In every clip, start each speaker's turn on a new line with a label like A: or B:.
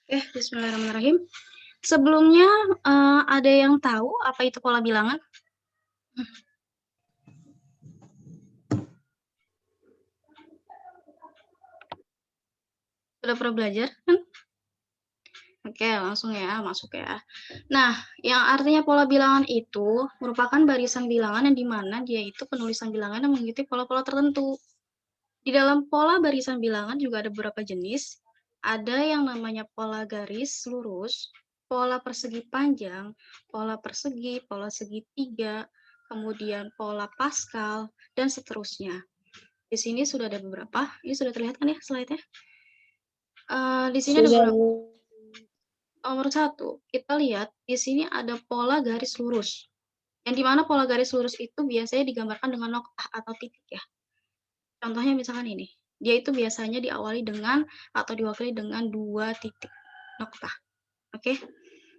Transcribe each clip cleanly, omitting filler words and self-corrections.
A: Bismillahirrahmanirrahim. Sebelumnya, ada yang tahu apa itu pola bilangan? Sudah pernah belajar kan? Oke, langsung ya, masuk ya. Nah, yang artinya pola bilangan itu merupakan barisan bilangan yang dimana dia itu penulisan bilangan yang mengikuti pola-pola tertentu. Di dalam pola barisan bilangan juga ada beberapa jenis. Ada yang namanya pola garis lurus, pola persegi panjang, pola persegi, pola segitiga, kemudian pola Pascal, dan seterusnya. Di sini sudah ada beberapa. Ini sudah terlihat kan ya slide-nya? Di sini ada beberapa. Nomor 1, kita lihat di sini ada pola garis lurus. Yang dimana pola garis lurus itu biasanya digambarkan dengan noktah atau titik ya. Contohnya misalkan ini. Dia itu biasanya diawali dengan atau diwakili dengan 2 titik noktah. Oke.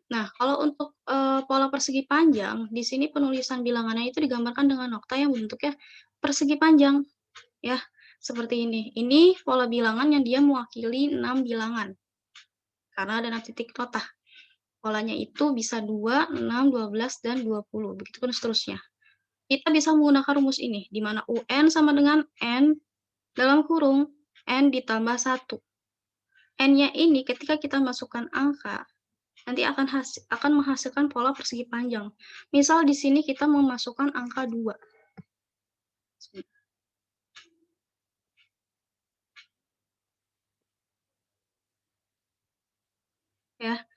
A: Nah, kalau untuk pola persegi panjang, di sini penulisan bilangannya itu digambarkan dengan nokta yang bentuknya persegi panjang. Ya, seperti ini. Ini pola bilangan yang dia mewakili 6 bilangan. Karena ada 6 titik nokta. Polanya itu bisa 2, 6, 12, dan 20. Begitupun seterusnya. Kita bisa menggunakan rumus ini, di mana UN sama dengan N dalam kurung N ditambah 1. N-nya ini ketika kita masukkan angka, nanti akan menghasilkan pola persegi panjang. Misal di sini kita memasukkan angka 2. Ya.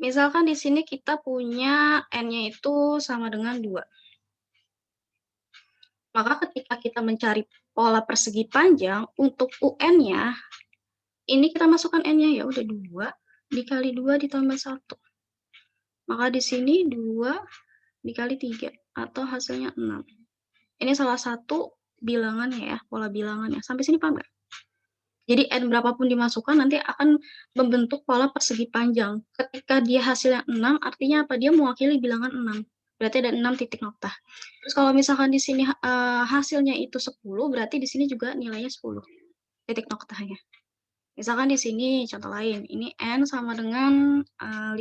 A: Misalkan di sini kita punya N-nya itu sama dengan 2. Maka ketika kita mencari pola persegi panjang, untuk UN-nya, ini kita masukkan N-nya ya udah 2 dikali 2 ditambah 1. Maka di sini 2 dikali 3 atau hasilnya 6. Ini salah satu bilangannya ya, pola bilangannya. Sampai sini paham nggak? Jadi N berapapun dimasukkan nanti akan membentuk pola persegi panjang. Ketika dia hasilnya 6, artinya apa? Dia mewakili bilangan 6. Berarti ada 6 titik noktah. Terus kalau misalkan di sini hasilnya itu 10, berarti di sini juga nilainya 10 titik noktahnya. Misalkan di sini contoh lain, ini N sama dengan 5.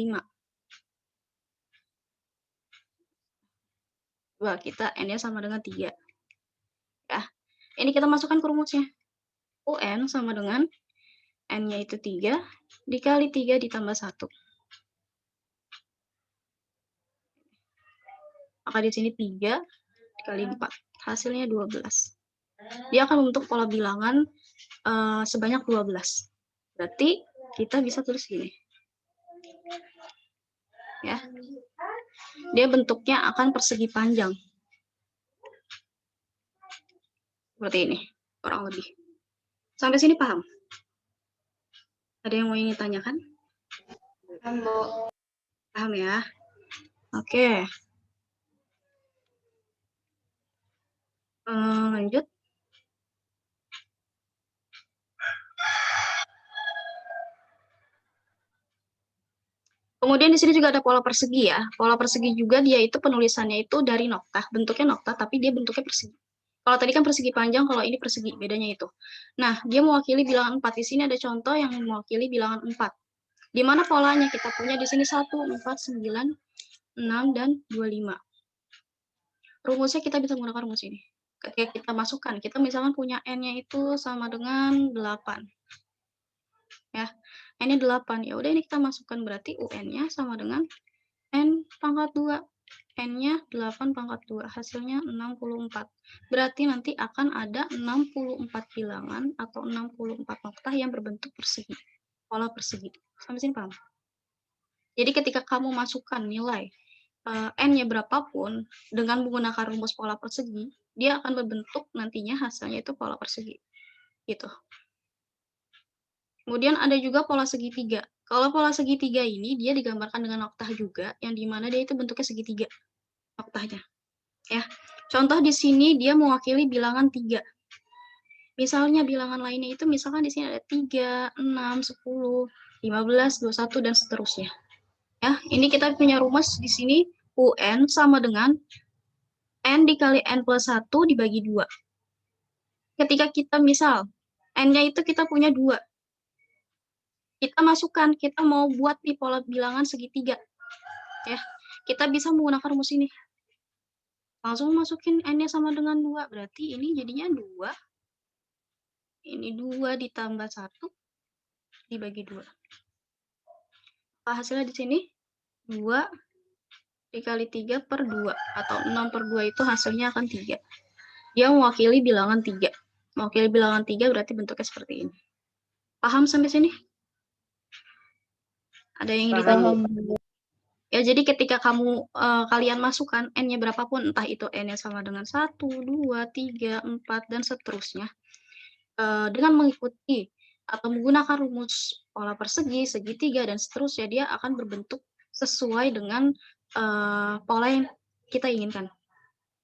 A: Coba kita N-nya sama dengan 3. Ya, ini kita masukkan ke rumusnya. UN sama dengan N-nya itu 3 dikali 3 ditambah 1. Maka di sini 3 dikali 4. Hasilnya 12. Dia akan membentuk pola bilangan sebanyak 12. Berarti kita bisa tulis gini. Ya. Dia bentuknya akan persegi panjang. Seperti ini, kurang lebih. Sampai sini paham? Ada yang mau ingin tanyakan?
B: Paham, Bu.
A: Paham ya? Oke. Lanjut. Kemudian di sini juga ada pola persegi ya. Pola persegi juga dia itu penulisannya itu dari noktah, bentuknya noktah tapi dia bentuknya persegi. Kalau tadi kan persegi panjang, kalau ini persegi, bedanya itu. Nah, dia mewakili bilangan 4. Di sini ada contoh yang mewakili bilangan 4. Di mana polanya kita punya di sini 1, 4, 9, 6, dan 25. Rumusnya kita bisa menggunakan rumus ini. Ketika kita masukkan, kita misalkan punya N-nya itu sama dengan 8. Ya, N-nya 8. Ya udah ini kita masukkan berarti UN-nya sama dengan N pangkat 2. N-nya 8 pangkat 2. Hasilnya 64. Berarti nanti akan ada 64 bilangan atau 64 noktah yang berbentuk persegi. Pola persegi. Sampai sini paham? Jadi ketika kamu masukkan nilai N-nya berapapun dengan menggunakan rumus pola persegi, dia akan berbentuk nantinya hasilnya itu pola persegi. Gitu. Kemudian ada juga pola segitiga. Kalau pola segitiga ini dia digambarkan dengan noktah juga, yang dimana dia itu bentuknya segitiga noktahnya. Ya, contoh di sini dia mewakili bilangan 3. Misalnya bilangan lainnya itu misalkan di sini ada 3, 6, 10, 15, 21 dan seterusnya. Ya, ini kita punya rumus di sini UN sama dengan N dikali N plus 1 dibagi 2. Ketika kita misal N-nya itu kita punya 2. kita masukkan, kita mau buat di pola bilangan segitiga. Ya, kita bisa menggunakan rumus ini. Langsung masukin n-nya sama dengan 2, berarti ini jadinya 2. Ini 2 ditambah 1 dibagi 2. Apa hasilnya di sini? 2 dikali 3 per 2, atau 6 per 2 itu hasilnya akan 3. Dia mewakili bilangan 3. Mewakili bilangan 3 berarti bentuknya seperti ini. Paham sampai sini? Ada yang ingin ditanya? Ya, jadi ketika kalian masukkan n-nya berapapun, entah itu n-nya sama dengan 1, 2, 3, 4, dan seterusnya, dengan mengikuti atau menggunakan rumus pola persegi, segitiga, dan seterusnya, dia akan berbentuk sesuai dengan pola yang kita inginkan.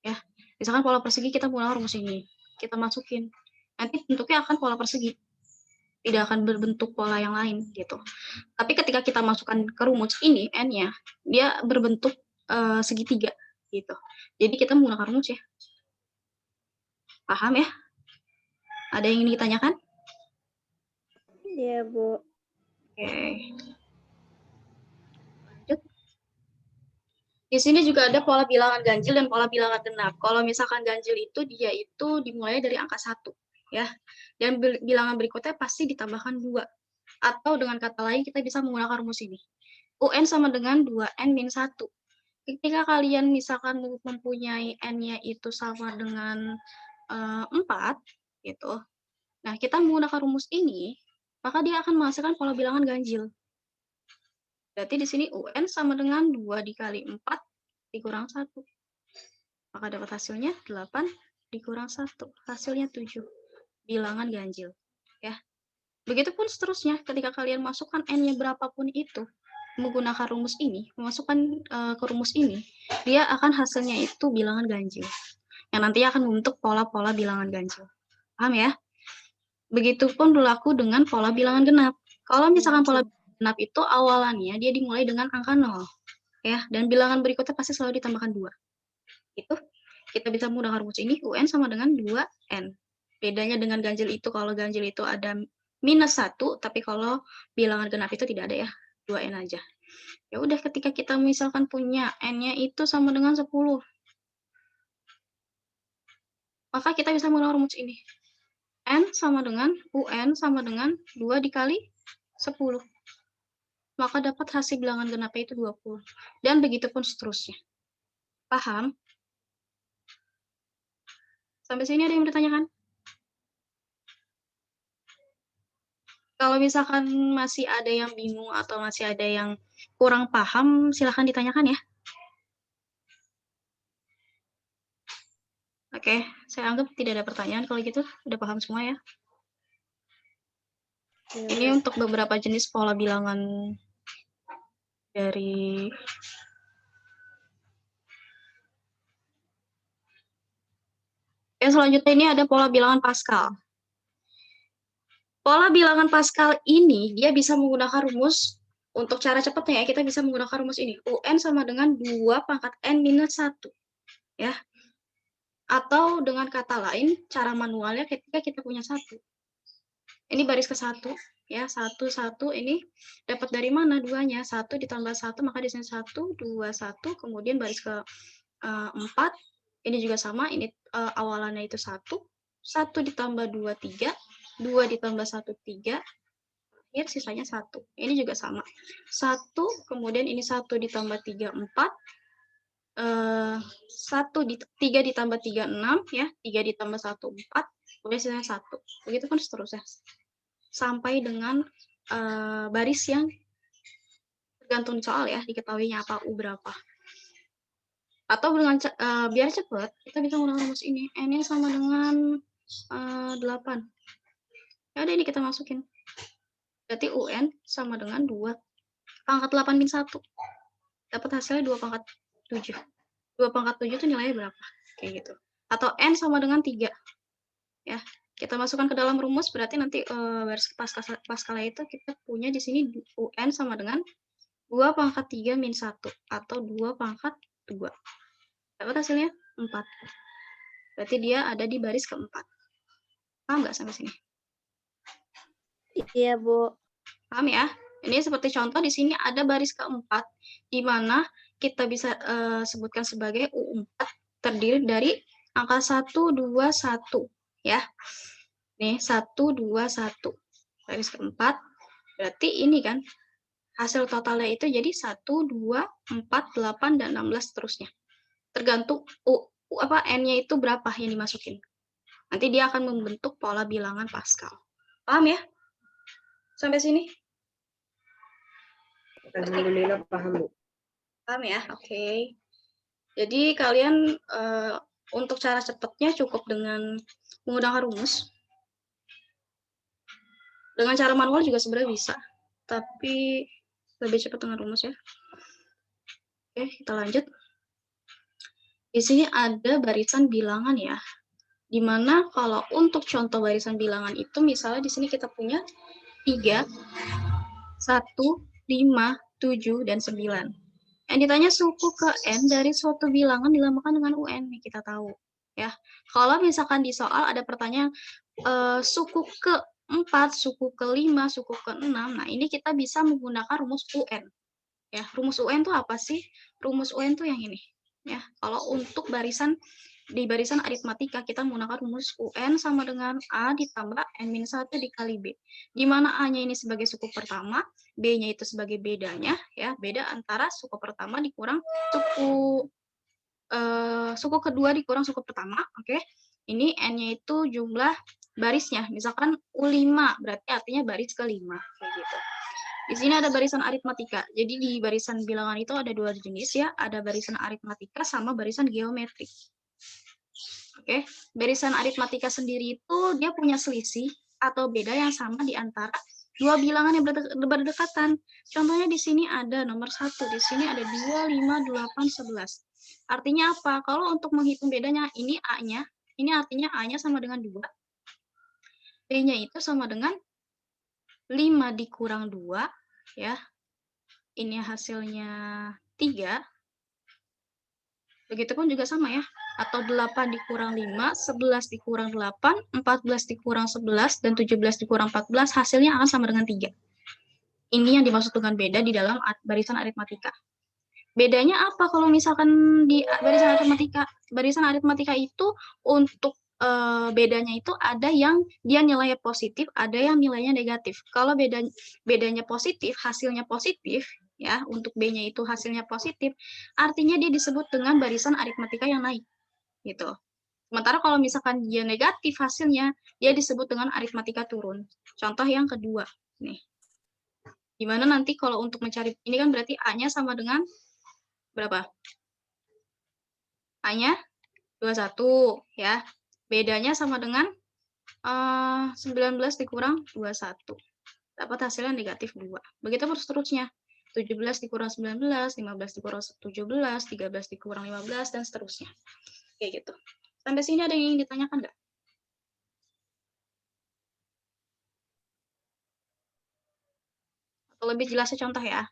A: Ya, misalkan pola persegi kita menggunakan rumus ini, kita masukin, nanti bentuknya akan pola persegi, tidak akan berbentuk pola yang lain gitu. Tapi ketika kita masukkan ke rumus ini n-nya, dia berbentuk segitiga gitu. Jadi kita menggunakan rumus ya. Paham ya? Ada yang ingin ditanyakan?
B: Iya, Bu.
A: Oke. Lanjut. Di sini juga ada pola bilangan ganjil dan pola bilangan genap. Kalau misalkan ganjil itu dia itu dimulai dari angka 1 ya. Dan bilangan berikutnya pasti ditambahkan 2. Atau dengan kata lain kita bisa menggunakan rumus ini. UN sama dengan 2N min 1. Ketika kalian misalkan mempunyai N-nya itu sama dengan 4, gitu. Nah, kita menggunakan rumus ini, maka dia akan menghasilkan pola bilangan ganjil. Berarti di sini UN sama dengan 2 dikali 4 dikurang 1. Maka dapat hasilnya 8 dikurang 1. Hasilnya 7. Bilangan ganjil. Ya. Begitupun seterusnya, ketika kalian masukkan N-nya berapapun itu, menggunakan rumus ini, memasukkan ke rumus ini, dia akan hasilnya itu bilangan ganjil. Yang nantinya akan membentuk pola-pola bilangan ganjil. Paham ya? Begitupun berlaku dengan pola bilangan genap. Kalau misalkan pola bilangan genap itu awalannya dia dimulai dengan angka 0. Ya, dan bilangan berikutnya pasti selalu ditambahkan 2. Itu kita bisa menggunakan rumus ini, UN sama dengan 2N. Bedanya dengan ganjil itu, kalau ganjil itu ada minus 1, tapi kalau bilangan genap itu tidak ada ya, 2N aja. Ya udah, ketika kita misalkan punya N-nya itu sama dengan 10, maka kita bisa menggunakan rumus ini. N sama dengan UN sama dengan 2 dikali 10. Maka dapat hasil bilangan genapnya itu 20. Dan begitu pun seterusnya. Paham? Sampai sini ada yang bertanyakan? Kalau misalkan masih ada yang bingung atau masih ada yang kurang paham, silahkan ditanyakan ya. Oke, saya anggap tidak ada pertanyaan. Kalau gitu, udah paham semua ya. Ini untuk beberapa jenis pola bilangan dari yang selanjutnya ini ada pola bilangan Pascal. Pola bilangan Pascal ini dia bisa menggunakan rumus. Untuk cara cepatnya ya, kita bisa menggunakan rumus ini. UN sama dengan 2 pangkat N minus 1. Ya. Atau dengan kata lain, cara manualnya ketika kita punya 1. Ini baris ke 1. Ya, 1, 1 ini dapat dari mana 2-nya? 1 ditambah 1, maka di sini 1, 2, 1. Kemudian baris ke 4. Ini juga sama, ini awalannya itu 1. 1 ditambah 2, 3. 2 ditambah 1, 3. Akhir sisanya 1. Ini juga sama. 1, kemudian ini 1 ditambah 3, 4. 3 ditambah 3, 6. Ya, 3 ditambah 1, 4. Kemudian sisanya 1. Begitu pun seterusnya. Sampai dengan baris yang tergantung soal ya, diketahuinya apa, U berapa. Atau dengan biar cepat, kita bisa menggunakan rumus ini. N-nya sama dengan 8. Ya udah, ini kita masukin. Berarti UN sama dengan 2 pangkat 8 min 1. Dapat hasilnya 2 pangkat 7. 2 pangkat 7 itu nilainya berapa? Kayak gitu. Atau N sama dengan 3. Ya, kita masukkan ke dalam rumus, berarti nanti baris Pascal itu kita punya di sini UN sama dengan 2 pangkat 3 min 1. Atau 2 pangkat 2. Dapat hasilnya 4. Berarti dia ada di baris keempat. Paham nggak sampai sini?
B: Iya, Bu.
A: Paham ya? Ini seperti contoh di sini ada baris keempat, di mana kita bisa sebutkan sebagai U4 terdiri dari angka 1, 2, 1. Ya. Nih, 1, 2, 1. Baris keempat, berarti ini kan hasil totalnya itu jadi 1, 2, 4, 8, dan 16 seterusnya. Tergantung N-nya itu berapa yang dimasukin. Nanti dia akan membentuk pola bilangan Pascal. Paham ya? Sampai sini?
B: Alhamdulillah paham, Bu.
A: Paham ya? Oke. Jadi kalian untuk cara cepatnya cukup dengan menggunakan rumus. Dengan cara manual juga sebenarnya bisa, tapi lebih cepat dengan rumus ya. Oke, kita lanjut. Di sini ada barisan bilangan ya. Dimana kalau untuk contoh barisan bilangan itu misalnya di sini kita punya 3, 1, 5, 7, dan 9. Yang ditanya suku ke N dari suatu bilangan dilambangkan dengan UN, nih kita tahu. Ya, kalau misalkan di soal ada pertanyaan suku ke 4, suku ke 5, suku ke 6, nah ini kita bisa menggunakan rumus UN. Ya, rumus UN itu apa sih? Rumus UN itu yang ini. Ya, kalau untuk di barisan aritmatika kita menggunakan rumus UN sama dengan A ditambah N-1 dikali B. Di mana A-nya ini sebagai suku pertama, B-nya itu sebagai bedanya, ya, beda antara suku pertama dikurang suku kedua dikurang suku pertama, oke. Ini N-nya itu jumlah barisnya, misalkan U5, berarti artinya baris ke-5, kayak gitu. Di sini ada barisan aritmatika. Jadi di barisan bilangan itu ada dua jenis ya, ada barisan aritmatika sama barisan geometrik. Oke, barisan aritmatika sendiri itu dia punya selisih atau beda yang sama di antara dua bilangan yang berdekatan. Contohnya di sini ada nomor 1, di sini ada 2, 5, 8, 11. Artinya apa? Kalau untuk menghitung bedanya, ini A-nya, ini artinya A-nya sama dengan 2, B-nya itu sama dengan 5 dikurang 2, ya. Ini hasilnya 3. Begitupun juga sama ya. Atau 8 dikurang 5, 11 dikurang 8, 14 dikurang 11, dan 17 dikurang 14, hasilnya akan sama dengan 3. Ini yang dimaksud dengan beda di dalam barisan aritmatika. Bedanya apa kalau misalkan di barisan aritmatika? Barisan aritmatika itu untuk bedanya itu ada yang dia nilainya positif, ada yang nilainya negatif. Kalau bedanya positif, hasilnya positif, ya, untuk B-nya itu hasilnya positif, artinya dia disebut dengan barisan aritmatika yang naik, gitu. Sementara kalau misalkan dia negatif hasilnya, dia disebut dengan aritmatika turun. Contoh yang kedua, nih. Gimana nanti kalau untuk mencari, ini kan berarti A-nya sama dengan berapa? A-nya 21, ya. Bedanya sama dengan 19 dikurang 21. Dapat hasilnya negatif 2. Begitu seterusnya. 17 dikurang 19, 15 dikurang 17, 13 dikurang 15, dan seterusnya. Kayak gitu. Sampai sini ada yang ingin ditanyakan nggak? Atau lebih jelasnya contoh ya.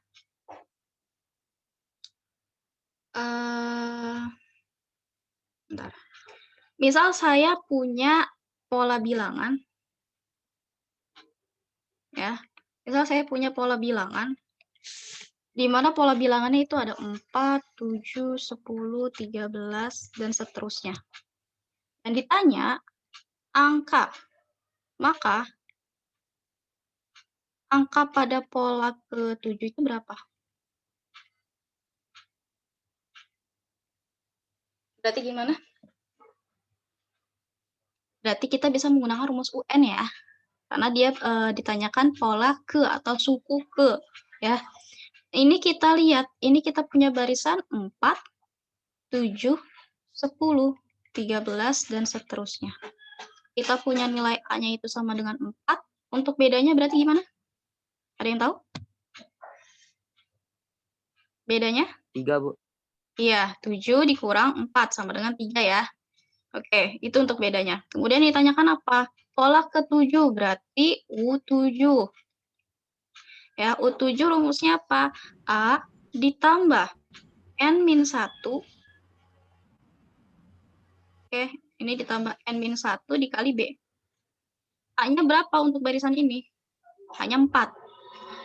A: Bentar. Misal saya punya pola bilangan, ya. Misal saya punya pola bilangan, di mana pola bilangannya itu ada 4, 7, 10, 13, dan seterusnya. Dan ditanya angka, maka angka pada pola ke-7 itu berapa? Berarti gimana? Berarti kita bisa menggunakan rumus UN ya. Karena dia ditanyakan pola ke atau suku ke, ya. Ini kita lihat, ini kita punya barisan 4, 7, 10, 13, dan seterusnya. Kita punya nilai A-nya itu sama dengan 4. Untuk bedanya berarti gimana? Ada yang tahu? Bedanya?
B: 3, Bu.
A: Iya, 7 dikurang 4 sama dengan 3 ya. Oke, itu untuk bedanya. Kemudian ditanyakan apa? Pola ke-7 berarti U7. Ya, U7 rumusnya apa? A ditambah N-1. Oke, ini ditambah N-1 dikali B. A-nya berapa untuk barisan ini? Hanya 4.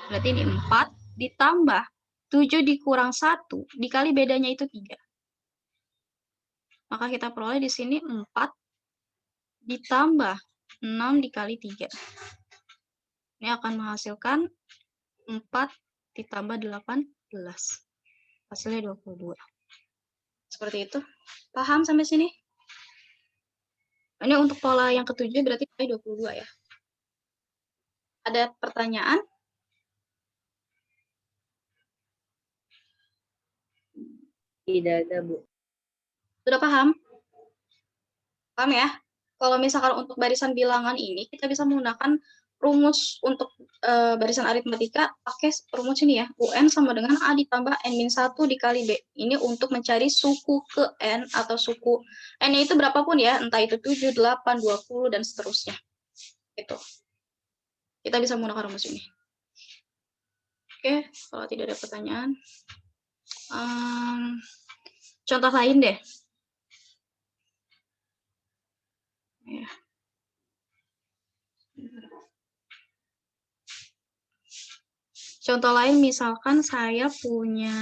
A: Berarti ini 4 ditambah 7 dikurang 1 dikali bedanya itu 3. Maka kita peroleh di sini 4 ditambah 6 dikali 3. Ini akan menghasilkan 4 ditambah 18. Hasilnya 22. Seperti itu. Paham sampai sini? Ini untuk pola yang ketujuh berarti 22 ya. Ada pertanyaan?
B: Tidak ada, Bu.
A: Sudah paham? Paham ya? Kalau misalkan untuk barisan bilangan ini, kita bisa menggunakan rumus untuk barisan aritmatika, pakai rumus ini ya. UN sama dengan A ditambah N-1 dikali B. Ini untuk mencari suku ke N atau suku N-nya itu berapapun ya, entah itu 7, 8, 20, dan seterusnya. Itu. Kita bisa menggunakan rumus ini. Oke, kalau tidak ada pertanyaan. Contoh lain deh. Ya. Contoh lain misalkan saya punya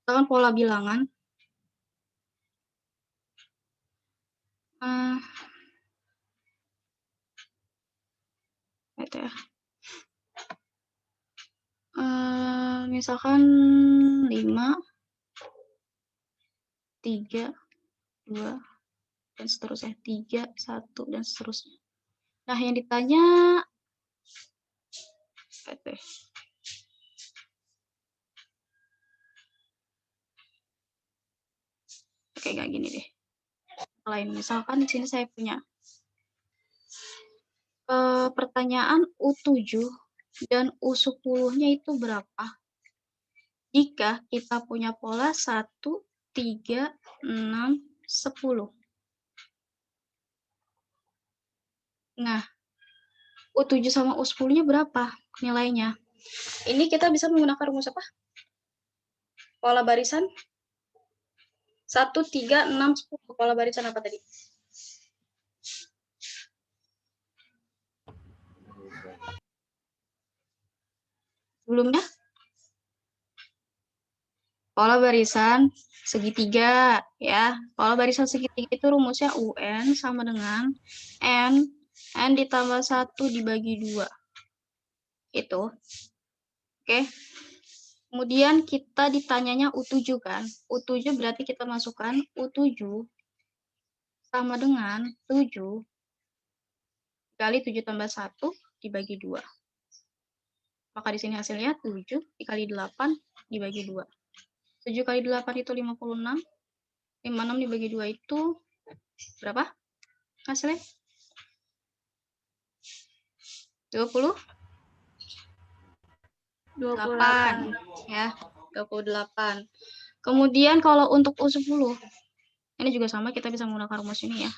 A: misalkan pola bilangan. Gitu ya. Misalkan 5, 3, 2, dan seterusnya. 3, 1, dan seterusnya. Nah, yang ditanya oke, kayak gini deh. Lain, misalkan di sini saya punya pertanyaan U7 dan U10-nya itu berapa? Jika kita punya pola 1, 3, 6, 10. Nah, U7 sama U10-nya berapa nilainya? Ini kita bisa menggunakan rumus apa? Pola barisan 1, 3, 6, 10. Pola barisan apa tadi? Sebelumnya? Pola barisan segitiga ya. Pola barisan segitiga itu rumusnya UN sama dengan N ditambah 1 dibagi 2. Itu. Oke. Kemudian kita ditanyanya U7 kan. U7 berarti kita masukkan U7 sama dengan 7 kali 7 tambah 1 dibagi 2. Maka di sini hasilnya 7 dikali 8 dibagi 2. 7 kali 8 itu 56. 56 dibagi 2 itu berapa hasilnya? 28 ya, 28. Kemudian kalau untuk U10 ini juga sama, kita bisa menggunakan rumus ini ya.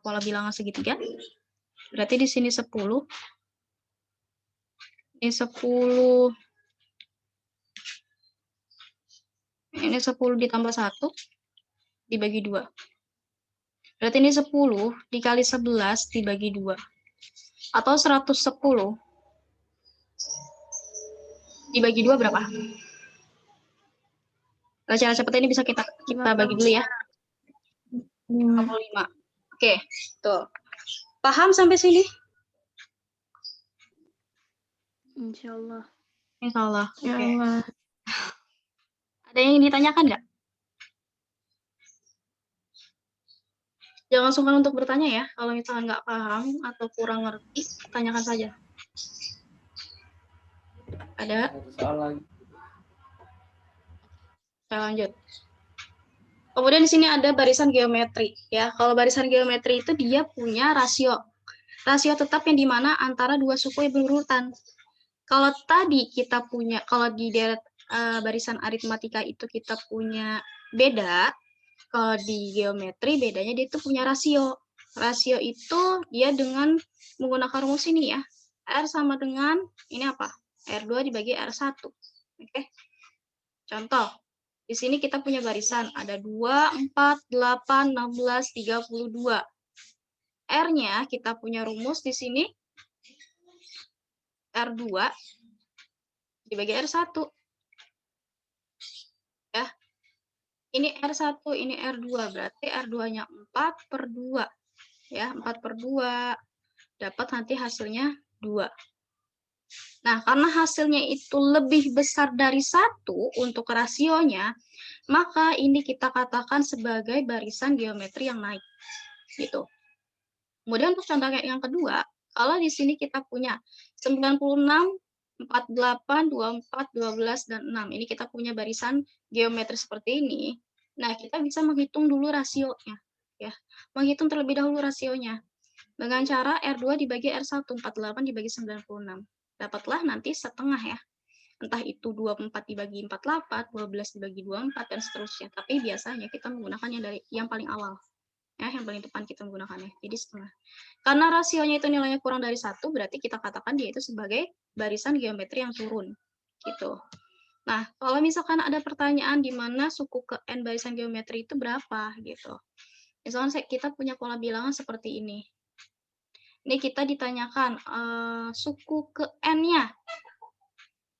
A: Pola bilangan segitiga. Berarti di sini 10. Ini 10. Ini 10 ditambah 1 dibagi 2. Berarti ini 10 dikali 11 dibagi 2. Atau 110 dibagi 2 berapa? Cara seperti ini bisa kita bagi dulu ya. 55. Oke, tuh. Paham sampai sini?
C: Insyaallah.
A: Insyaallah.
C: Ya
A: Oke.
C: Allah.
A: Ada yang ditanyakan nggak? Jangan sungkan untuk bertanya ya. Kalau misalnya nggak paham atau kurang ngerti, tanyakan saja. Ada? Saya lanjut. Kemudian di sini ada barisan geometri ya. Kalau barisan geometri itu dia punya rasio. Rasio tetap yang dimana antara dua suku yang berurutan. Kalau tadi kita punya, kalau di barisan aritmatika itu kita punya beda, kalau di geometri bedanya dia itu punya rasio. Rasio itu dia dengan menggunakan rumus ini ya. R sama dengan, ini apa? R2 dibagi R1. Oke. Contoh. Di sini kita punya barisan, ada 2, 4, 8, 16, 32. R-nya kita punya rumus di sini, R2 dibagi R1. Ya. Ini R1, ini R2, berarti R2-nya 4/2. Ya, 4/2. Dapat nanti hasilnya 2. Nah, karena hasilnya itu lebih besar dari 1 untuk rasionya, maka ini kita katakan sebagai barisan geometri yang naik. Gitu. Kemudian untuk contoh yang kedua, kalau di sini kita punya 96, 48, 24, 12, dan 6. Ini kita punya barisan geometri seperti ini. Nah, kita bisa menghitung dulu rasionya. Ya, menghitung terlebih dahulu rasionya. Dengan cara R2 dibagi R1, 48 dibagi 96. Dapatlah nanti setengah ya. Entah itu 24 dibagi 48, 12 dibagi 24, dan seterusnya. Tapi biasanya kita menggunakan yang paling awal. Ya, yang paling depan kita menggunakannya. Jadi setengah. Karena rasionya itu nilainya kurang dari 1, berarti kita katakan dia itu sebagai barisan geometri yang turun. Gitu. Nah, kalau misalkan ada pertanyaan di mana suku ke N barisan geometri itu berapa gitu. Misalkan kita punya pola bilangan seperti ini. Ini kita ditanyakan suku ke N-nya.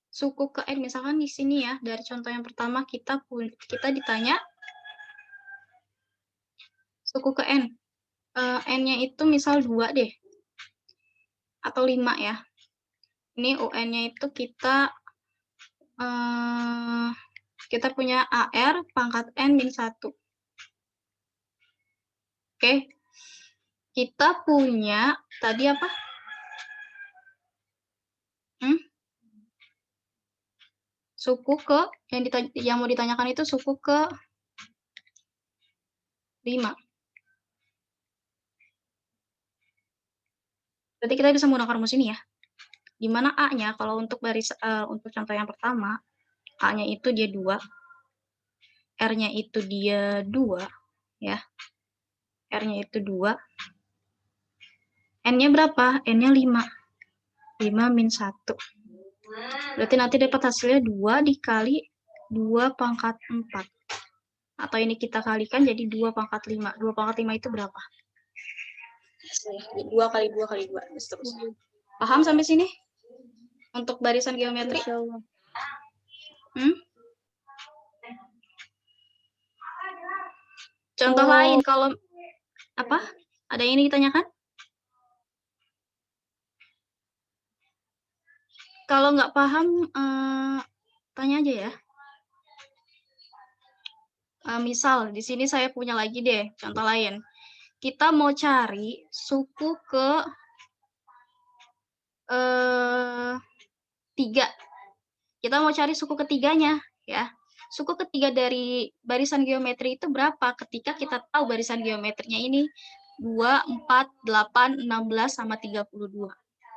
A: Suku ke N, misalkan di sini ya, dari contoh yang pertama kita ditanya suku ke N. N-nya itu misal 2 deh. Atau 5 ya. Ini UN-nya itu kita punya AR pangkat N min 1. Oke. Kita punya tadi apa? Suku ke, yang mau ditanyakan itu suku ke 5. Berarti kita bisa menggunakan rumus ini ya. Di mana A-nya kalau untuk untuk contoh yang pertama, A-nya itu dia 2, R-nya itu dia 2, ya. R-nya itu 2. N-nya berapa? N-nya 5. 5 min 1. Berarti nanti dapat hasilnya 2 dikali 2 pangkat 4. Atau ini kita kalikan jadi 2 pangkat 5. 2 pangkat 5 itu berapa? 2 kali 2 kali 2. Seterusnya. Paham sampai sini? Untuk barisan geometri?
C: Insyaallah.
A: Contoh lain kalau apa? Ada yang ingin ditanyakan? Kalau nggak paham, tanya aja ya. Misal, di sini saya punya lagi deh, contoh lain. Kita mau cari suku ke 3. Kita mau cari suku ketiganya, ya. Suku ketiga dari barisan geometri itu berapa ketika kita tahu barisan geometrinya ini 2, 4, 8, 16, sama 32.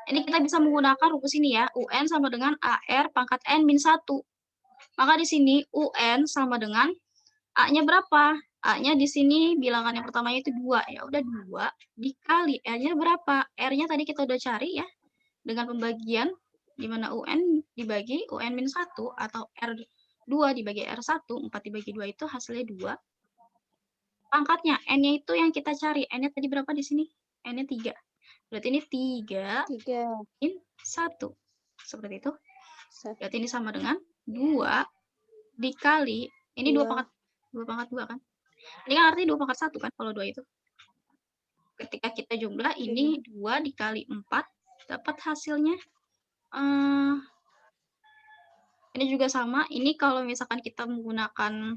A: Ini kita bisa menggunakan rumus ini ya, UN sama dengan AR pangkat N min 1. Maka di sini UN sama dengan A-nya berapa? A-nya di sini bilangan yang pertamanya itu 2. Ya udah 2 dikali R-nya berapa? R-nya tadi kita udah cari ya. Dengan pembagian di mana UN dibagi UN min 1 atau R2 dibagi R1, 4 dibagi 2 itu hasilnya 2. Pangkatnya N-nya itu yang kita cari. N-nya tadi berapa di sini? N-nya 3. Berarti ini 3 min 1. Seperti itu. Berarti ini sama dengan 2 dikali, ini 2 pangkat 2 kan? Ini kan artinya 2 pangkat 1 kan, kalau 2 itu. Ketika kita jumlah, ini 2 dikali 4, dapat hasilnya. Ini juga sama, ini kalau misalkan kita menggunakan,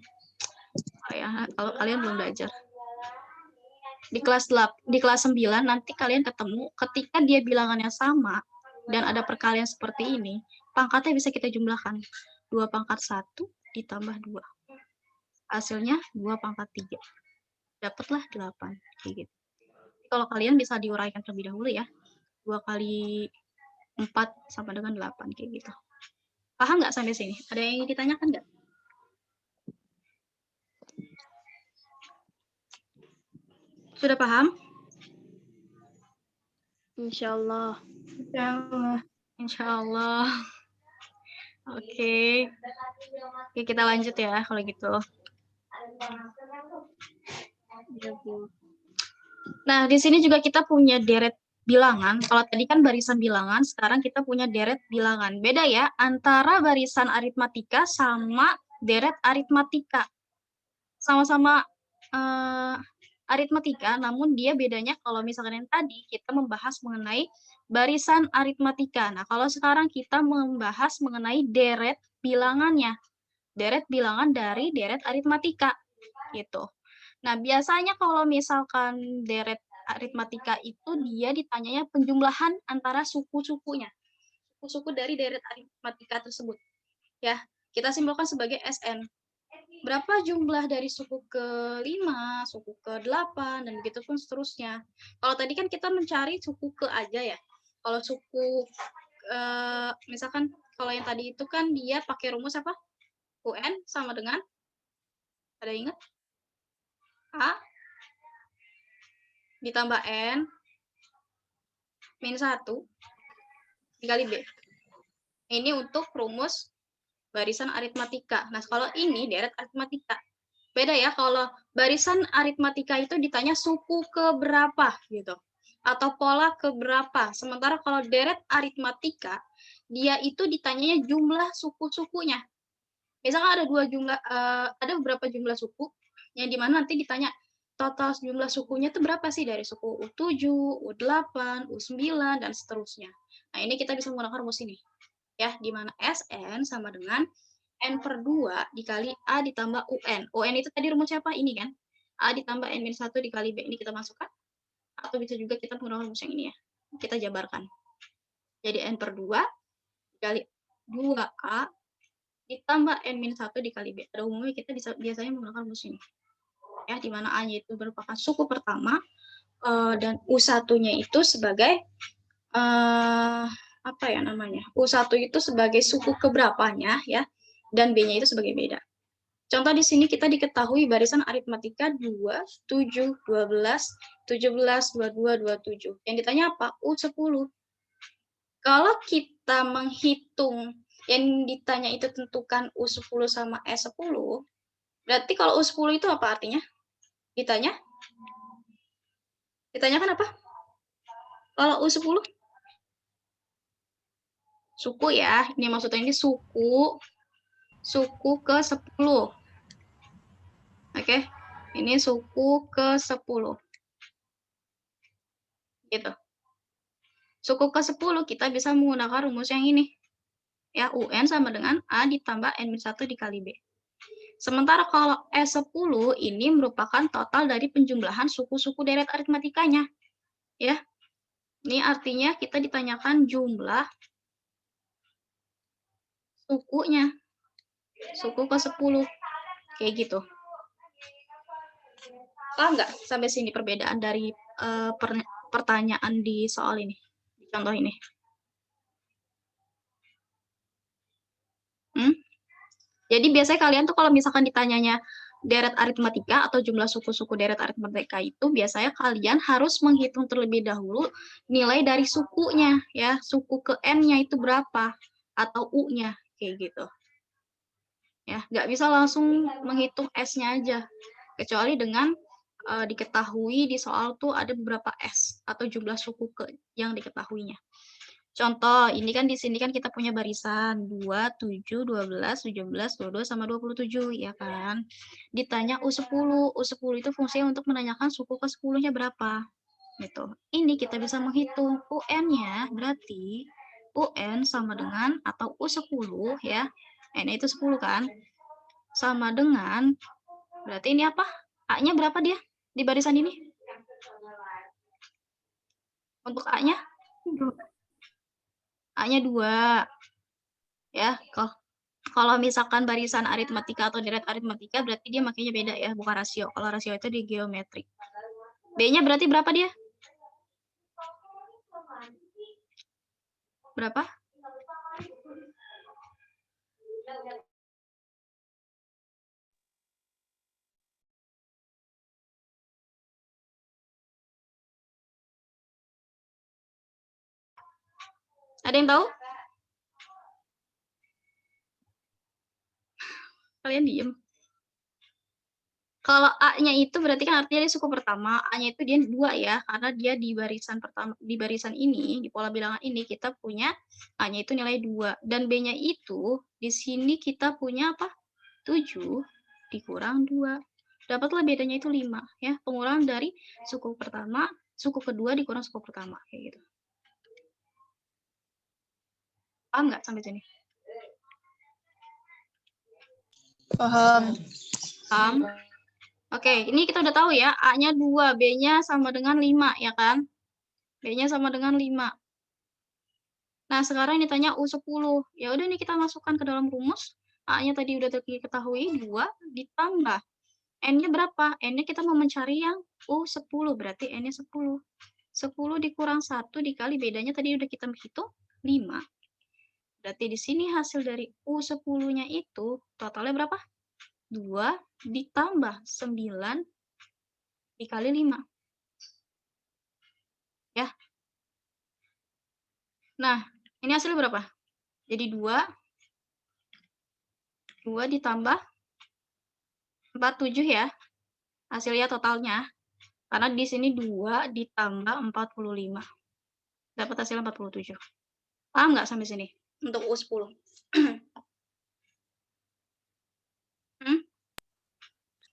A: kalau kalian belum belajar. Di kelas 9, nanti kalian ketemu, ketika dia bilangannya sama, dan ada perkalian seperti ini, pangkatnya bisa kita jumlahkan. 2 pangkat 1 ditambah 2. Hasilnya 2 pangkat 3. Dapatlah 8. Kayak gitu. Kalau kalian bisa diuraikan terlebih dahulu ya. 2 kali 4 sama dengan 8. Kayak gitu. Paham nggak sampai sini? Ada yang ingin ditanyakan nggak? Sudah paham?
C: Insyaallah.
A: Insyaallah. Insyaallah. Oke. Oke, kita lanjut ya kalau gitu.
C: Ya, Bu.
A: Nah, di sini juga kita punya deret bilangan. Kalau tadi kan barisan bilangan, sekarang kita punya deret bilangan. Beda ya antara barisan aritmatika sama deret aritmatika. Sama-sama aritmatika, namun dia bedanya kalau misalkan yang tadi kita membahas mengenai barisan aritmatika. Nah, kalau sekarang kita membahas mengenai deret bilangannya. Deret bilangan dari deret aritmatika gitu. Nah, biasanya kalau misalkan deret aritmatika itu dia ditanyanya penjumlahan antara suku-sukunya. Suku-suku dari deret aritmatika tersebut. Ya, kita simpulkan sebagai SN. Berapa jumlah dari suku ke-5, suku ke-8, dan begitu pun seterusnya. Kalau tadi kan kita mencari suku ke aja ya. Kalau suku, misalkan kalau yang tadi itu kan dia pakai rumus apa? UN sama dengan, ada ingat? A ditambah N min 1 dikali B. Ini untuk rumus barisan aritmatika. Nah, kalau ini deret aritmatika. Beda ya, kalau barisan aritmatika itu ditanya suku ke berapa gitu. Atau pola ke berapa. Sementara kalau deret aritmatika, dia itu ditanyanya jumlah suku-sukunya. Misalkan ada ada beberapa jumlah suku, yang dimana nanti ditanya total jumlah sukunya itu berapa sih dari suku U7, U8, U9, dan seterusnya. Nah, ini kita bisa menggunakan rumus ini. Ya, di mana SN sama dengan N/2 dikali A ditambah UN. UN itu tadi rumusnya apa? Ini kan. A ditambah N-1 dikali B. Ini kita masukkan. Atau bisa juga kita menggunakan rumus yang ini ya. Kita jabarkan. Jadi N/2 dikali 2A ditambah N-1 dikali B. Pada umumnya kita biasanya menggunakan rumus ini. Ya, di mana A-nya itu merupakan suku pertama, dan U1-nya itu sebagai, apa ya namanya? U1 itu sebagai suku keberapanya, ya, dan B-nya itu sebagai beda. Contoh di sini kita diketahui barisan aritmatika 2, 7, 12, 17, 22, 27. Yang ditanya apa? U10. Kalau kita menghitung yang ditanya itu tentukan U10 sama S10, berarti kalau U10 itu apa artinya? Ditanya? Ditanyakan apa? Kalau U10? Suku ya. Ini maksudnya ini suku ke-10. Oke. Ini suku ke-10. Gitu. Suku ke-10 kita bisa menggunakan rumus yang ini. Ya, UN sama dengan A ditambah N-1 dikali B. Sementara kalau S10 ini merupakan total dari penjumlahan suku-suku deret aritmatikanya. Ya. Ini artinya kita ditanyakan jumlah sukunya. Suku ke-10. Kayak gitu. Paham nggak sampai sini perbedaan dari pertanyaan di soal ini? Di contoh ini. Jadi biasanya kalian tuh kalau misalkan ditanyanya deret aritmatika atau jumlah suku-suku deret aritmatika itu biasanya kalian harus menghitung terlebih dahulu nilai dari sukunya ya, suku ke N-nya itu berapa atau U-nya kayak gitu. Ya, nggak bisa langsung menghitung S-nya aja. Kecuali dengan diketahui di soal tuh ada beberapa S atau jumlah suku ke yang diketahuinya. Contoh, ini kan di sini kan kita punya barisan 2, 7, 12, 17, 22, sama 27, ya kan? Ditanya U10. U10 itu fungsinya untuk menanyakan suku ke-10-nya berapa. Gitu. Ini kita bisa menghitung UN-nya, berarti UN sama dengan, atau U10 ya, N itu 10 kan, sama dengan, berarti ini apa? A-nya berapa dia di barisan ini? Untuk A-nya? A-nya 2. Ya, kalau misalkan barisan aritmatika atau deret aritmatika berarti dia makanya beda ya, bukan rasio. Kalau rasio itu di geometrik. B-nya berarti berapa dia? Berapa? Ada yang tahu? kalian diem? Kalau A-nya itu berarti kan artinya dia suku pertama, A-nya itu dia 2 ya, karena dia di barisan pertama, di barisan ini, di pola bilangan ini kita punya A-nya itu nilai 2 dan B-nya itu di sini kita punya apa? 7 dikurang 2. Dapatlah bedanya itu 5 ya, pengurangan dari suku pertama, suku kedua dikurang suku pertama kayak gitu. Paham nggak sampai sini?
C: Paham.
A: Paham? Oke, ini kita udah tahu ya, A-nya 2, B-nya sama dengan 5, ya kan? B-nya sama dengan 5. Nah, sekarang ini ditanya U10. Ya udah nih kita masukkan ke dalam rumus. A-nya tadi udah diketahui 2 ditambah N-nya berapa? N-nya kita mau mencari yang U10, berarti N-nya 10. 10 dikurang 1 dikali bedanya tadi udah kita hitung 5. Berarti di sini hasil dari U10-nya itu totalnya berapa? 2 ditambah 9 dikali 5. Ya. Nah, ini hasilnya berapa? Jadi 2 ditambah 47 ya. Hasilnya totalnya. Karena di sini 2 ditambah 45. Dapat hasilnya 47. Paham nggak sampai sini? Untuk U10.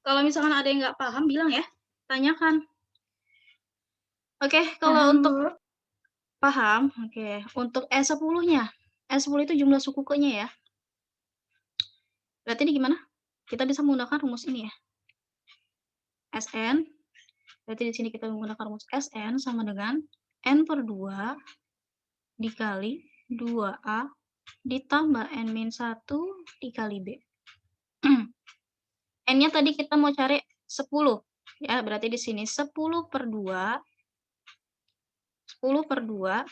A: Kalau misalkan ada yang nggak paham, bilang ya. Tanyakan. Oke, kalau untuk paham, oke. Untuk E10-nya. E10 itu jumlah suku ke-nya ya. Berarti ini gimana? Kita bisa menggunakan rumus ini ya. Sn. Berarti di sini kita menggunakan rumus Sn sama dengan N per 2 dikali 2A ditambah N-1 dikali B. N-nya tadi kita mau cari 10. Ya, berarti di sini 10 per 2. 10 per 2.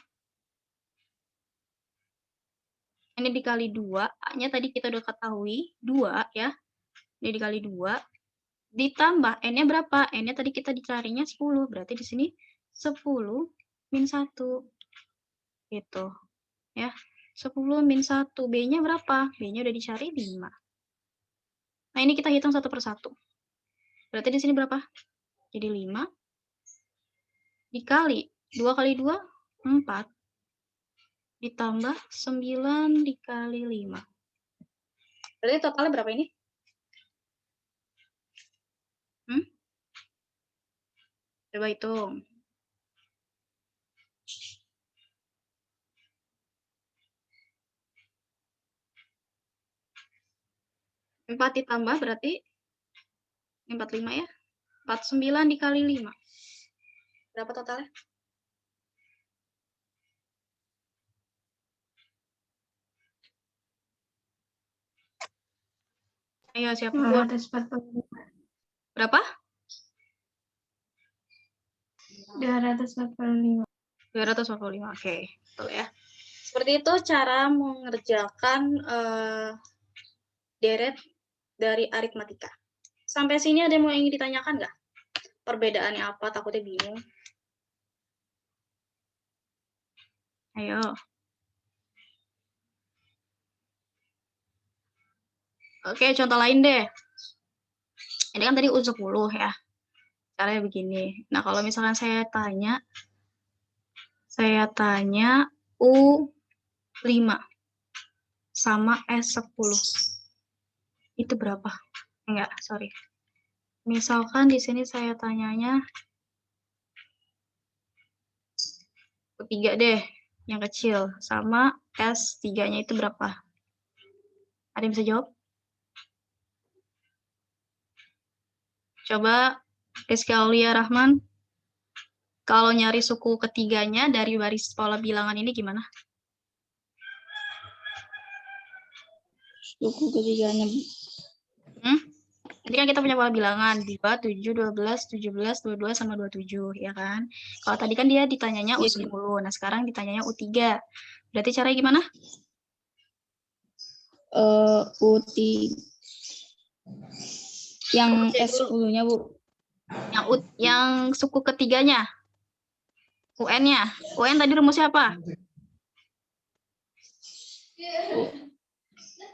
A: Ini dikali 2. A-nya tadi kita udah ketahui. 2 ya. Ini dikali 2. Ditambah N-nya berapa? N-nya tadi kita dicarinya 10. Berarti di sini 10 min 1. Gitu. Ya. 10 min 1. B-nya berapa? B-nya udah dicari 5. Nah, ini kita hitung satu per satu. Berarti di sini berapa? Jadi 5 dikali 2 kali 2, 4. Ditambah 9 dikali 5. Berarti totalnya berapa ini? Coba hitung. 4 ditambah berarti 45 ya. 49 dikali 5. Berapa totalnya? Ayo siapa?
C: 245.
A: Berapa?
C: 245.
A: 245. Oke, betul ya. Seperti itu cara mengerjakan deret dari aritmatika. Sampai sini ada yang mau ingin ditanyakan nggak? Perbedaannya apa? Takutnya bingung. Ayo. Oke, contoh lain deh. Ini kan tadi U10 ya. Caranya begini. Nah, kalau misalkan saya tanya U5 sama S10. Itu berapa? Enggak, sorry. Misalkan di sini saya tanyanya U3 deh, yang kecil, sama S3-nya itu berapa? Ada yang bisa jawab? Coba Rizky Aulia Rahman, kalau nyari suku ketiganya dari baris pola bilangan ini gimana?
C: Suku ketiganya.
A: Jadi kan kita punya pola bilangan 2, 7, 12, 17, 22, sama 27, ya kan? Kalau tadi kan dia ditanyanya U10, nah sekarang ditanyanya U3. Berarti caranya gimana?
C: U3. Yang S10-nya, Bu.
A: Yang suku ketiganya. UN-nya. UN tadi rumusnya apa?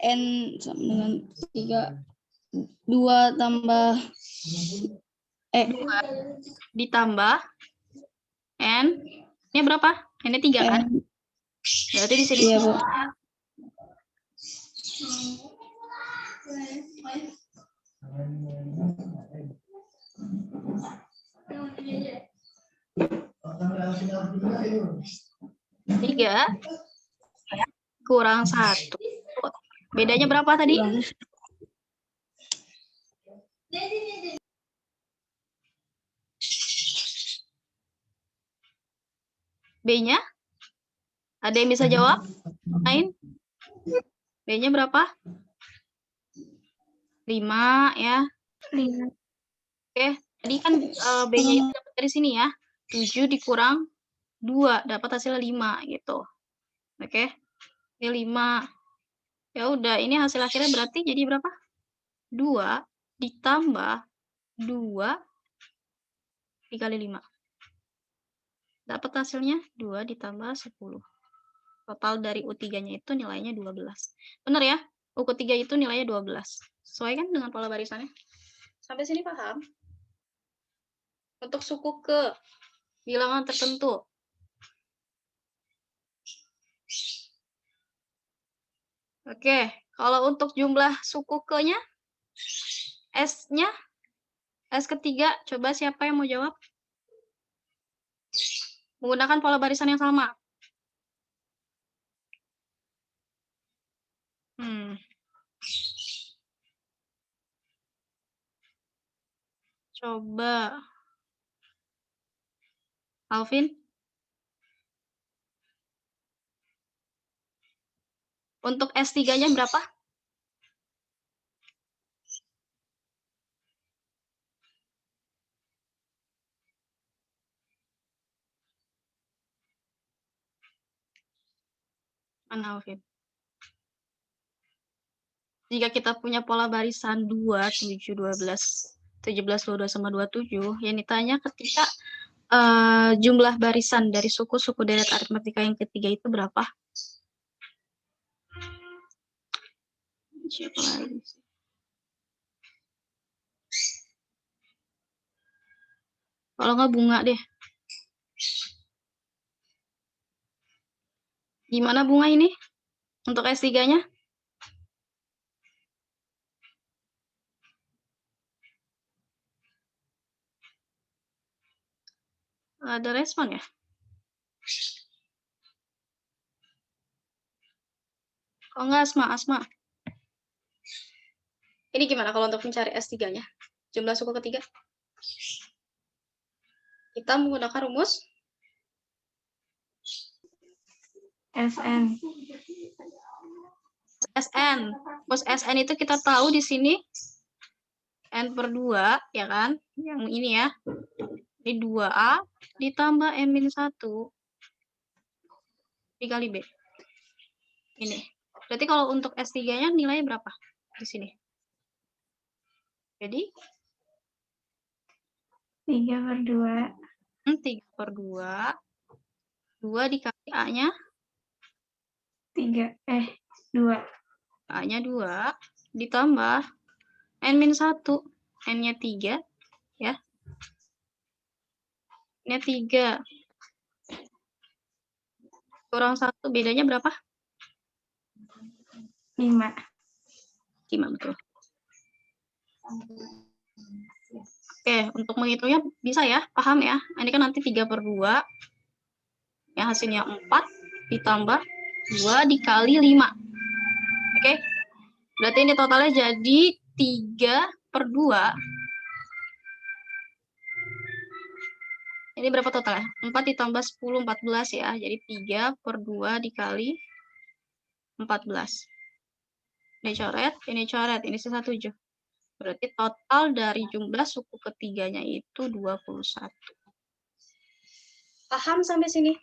C: N sama dengan 3 2 tambah
A: 2 ditambah N. Ini berapa? N-nya 3 kan?
C: N.
A: Berarti di sini
C: Iya, Bu.
A: tiga kurang 1. Bedanya berapa tadi? B-nya? Ada yang bisa jawab? Lain? B-nya berapa? 5 ya.
C: 5.
A: Oke, tadi kan B-nya itu dapat dari sini ya. 7 dikurang 2, dapat hasilnya 5 gitu. Oke. Ini 5. Ya udah, ini hasil akhirnya berarti jadi berapa? 2 ditambah 2 dikali 5. Dapat hasilnya 2 ditambah 10. Total dari U3-nya itu nilainya 12. Benar ya? U3 itu nilainya 12. Sesuai kan dengan pola barisannya? Sampai sini paham? Untuk suku ke bilangan tertentu. Oke, kalau untuk jumlah suku ke-nya, S-nya, S ketiga, coba siapa yang mau jawab? Menggunakan pola barisan yang sama. Coba. Alvin? Untuk S3-nya berapa? Mana Alvin? Jika kita punya pola barisan 2, 7, 12, 17, 22, sama 27, yang ditanya ketika jumlah barisan dari suku-suku deret aritmatika yang ketiga itu berapa? Siapa lagi? Kalau nggak bunga deh. Gimana bunga ini? Untuk S3-nya? Ada respon ya? Oh enggak, Asma. Ini gimana kalau untuk mencari S3-nya? Jumlah suku ketiga? Kita menggunakan rumus SN. Rumus SN itu kita tahu di sini N per 2, ya kan? Yang ini ya. Ini 2A ditambah N-1 dikali B. Ini. Berarti kalau untuk S3-nya nilainya berapa di sini? Jadi 3 per 2. 3 per 2. 2 dikali A-nya 3. 2. A-nya 2 ditambah N-1. N-nya 3 ya. N-nya 3 kurang 1, bedanya berapa? 5. 5 betul. Oke, untuk menghitungnya bisa ya, paham ya. Ini kan nanti 3 per 2. Ya, hasilnya 4 ditambah 2 dikali 5. Oke. Berarti ini totalnya jadi 3 per 2. Ini berapa totalnya? 4 ditambah 10, 14 ya. Jadi 3 per 2 dikali 14. Ini coret, ini sisa 7. Berarti total dari jumlah suku ketiganya itu 21. Paham sampai sini?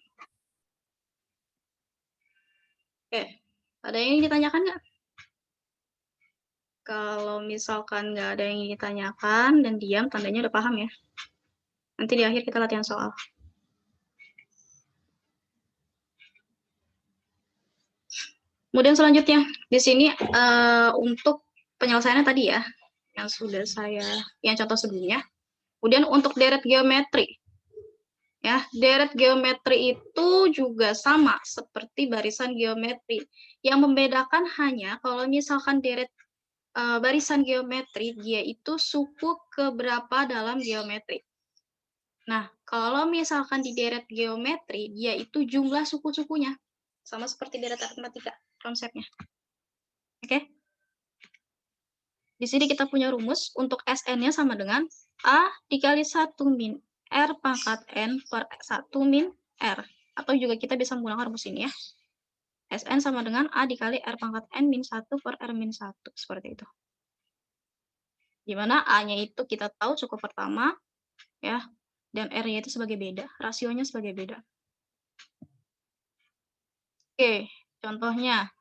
A: Oke, ada yang ingin ditanyakan nggak? Kalau misalkan nggak ada yang ingin ditanyakan dan diam, tandanya udah paham ya. Nanti di akhir kita latihan soal. Kemudian selanjutnya, di sini untuk penyelesaiannya tadi ya, yang contoh sebelumnya. Kemudian untuk deret geometri, ya, deret geometri itu juga sama seperti barisan geometri. Yang membedakan hanya kalau misalkan deret barisan geometri, dia itu suku keberapa dalam geometri. Nah, kalau misalkan di deret geometri, dia itu jumlah suku-sukunya. Sama seperti deret aritmatika konsepnya. Oke? Di sini kita punya rumus untuk Sn-nya sama dengan A dikali 1 min R pangkat N per 1 min R. Atau juga kita bisa menggunakan rumus ini ya. Sn sama dengan A dikali R pangkat N min 1 per R min 1. Seperti itu. Dimana A-nya itu kita tahu suku pertama, ya, dan R-nya itu sebagai beda, rasionya sebagai beda. Oke, contohnya.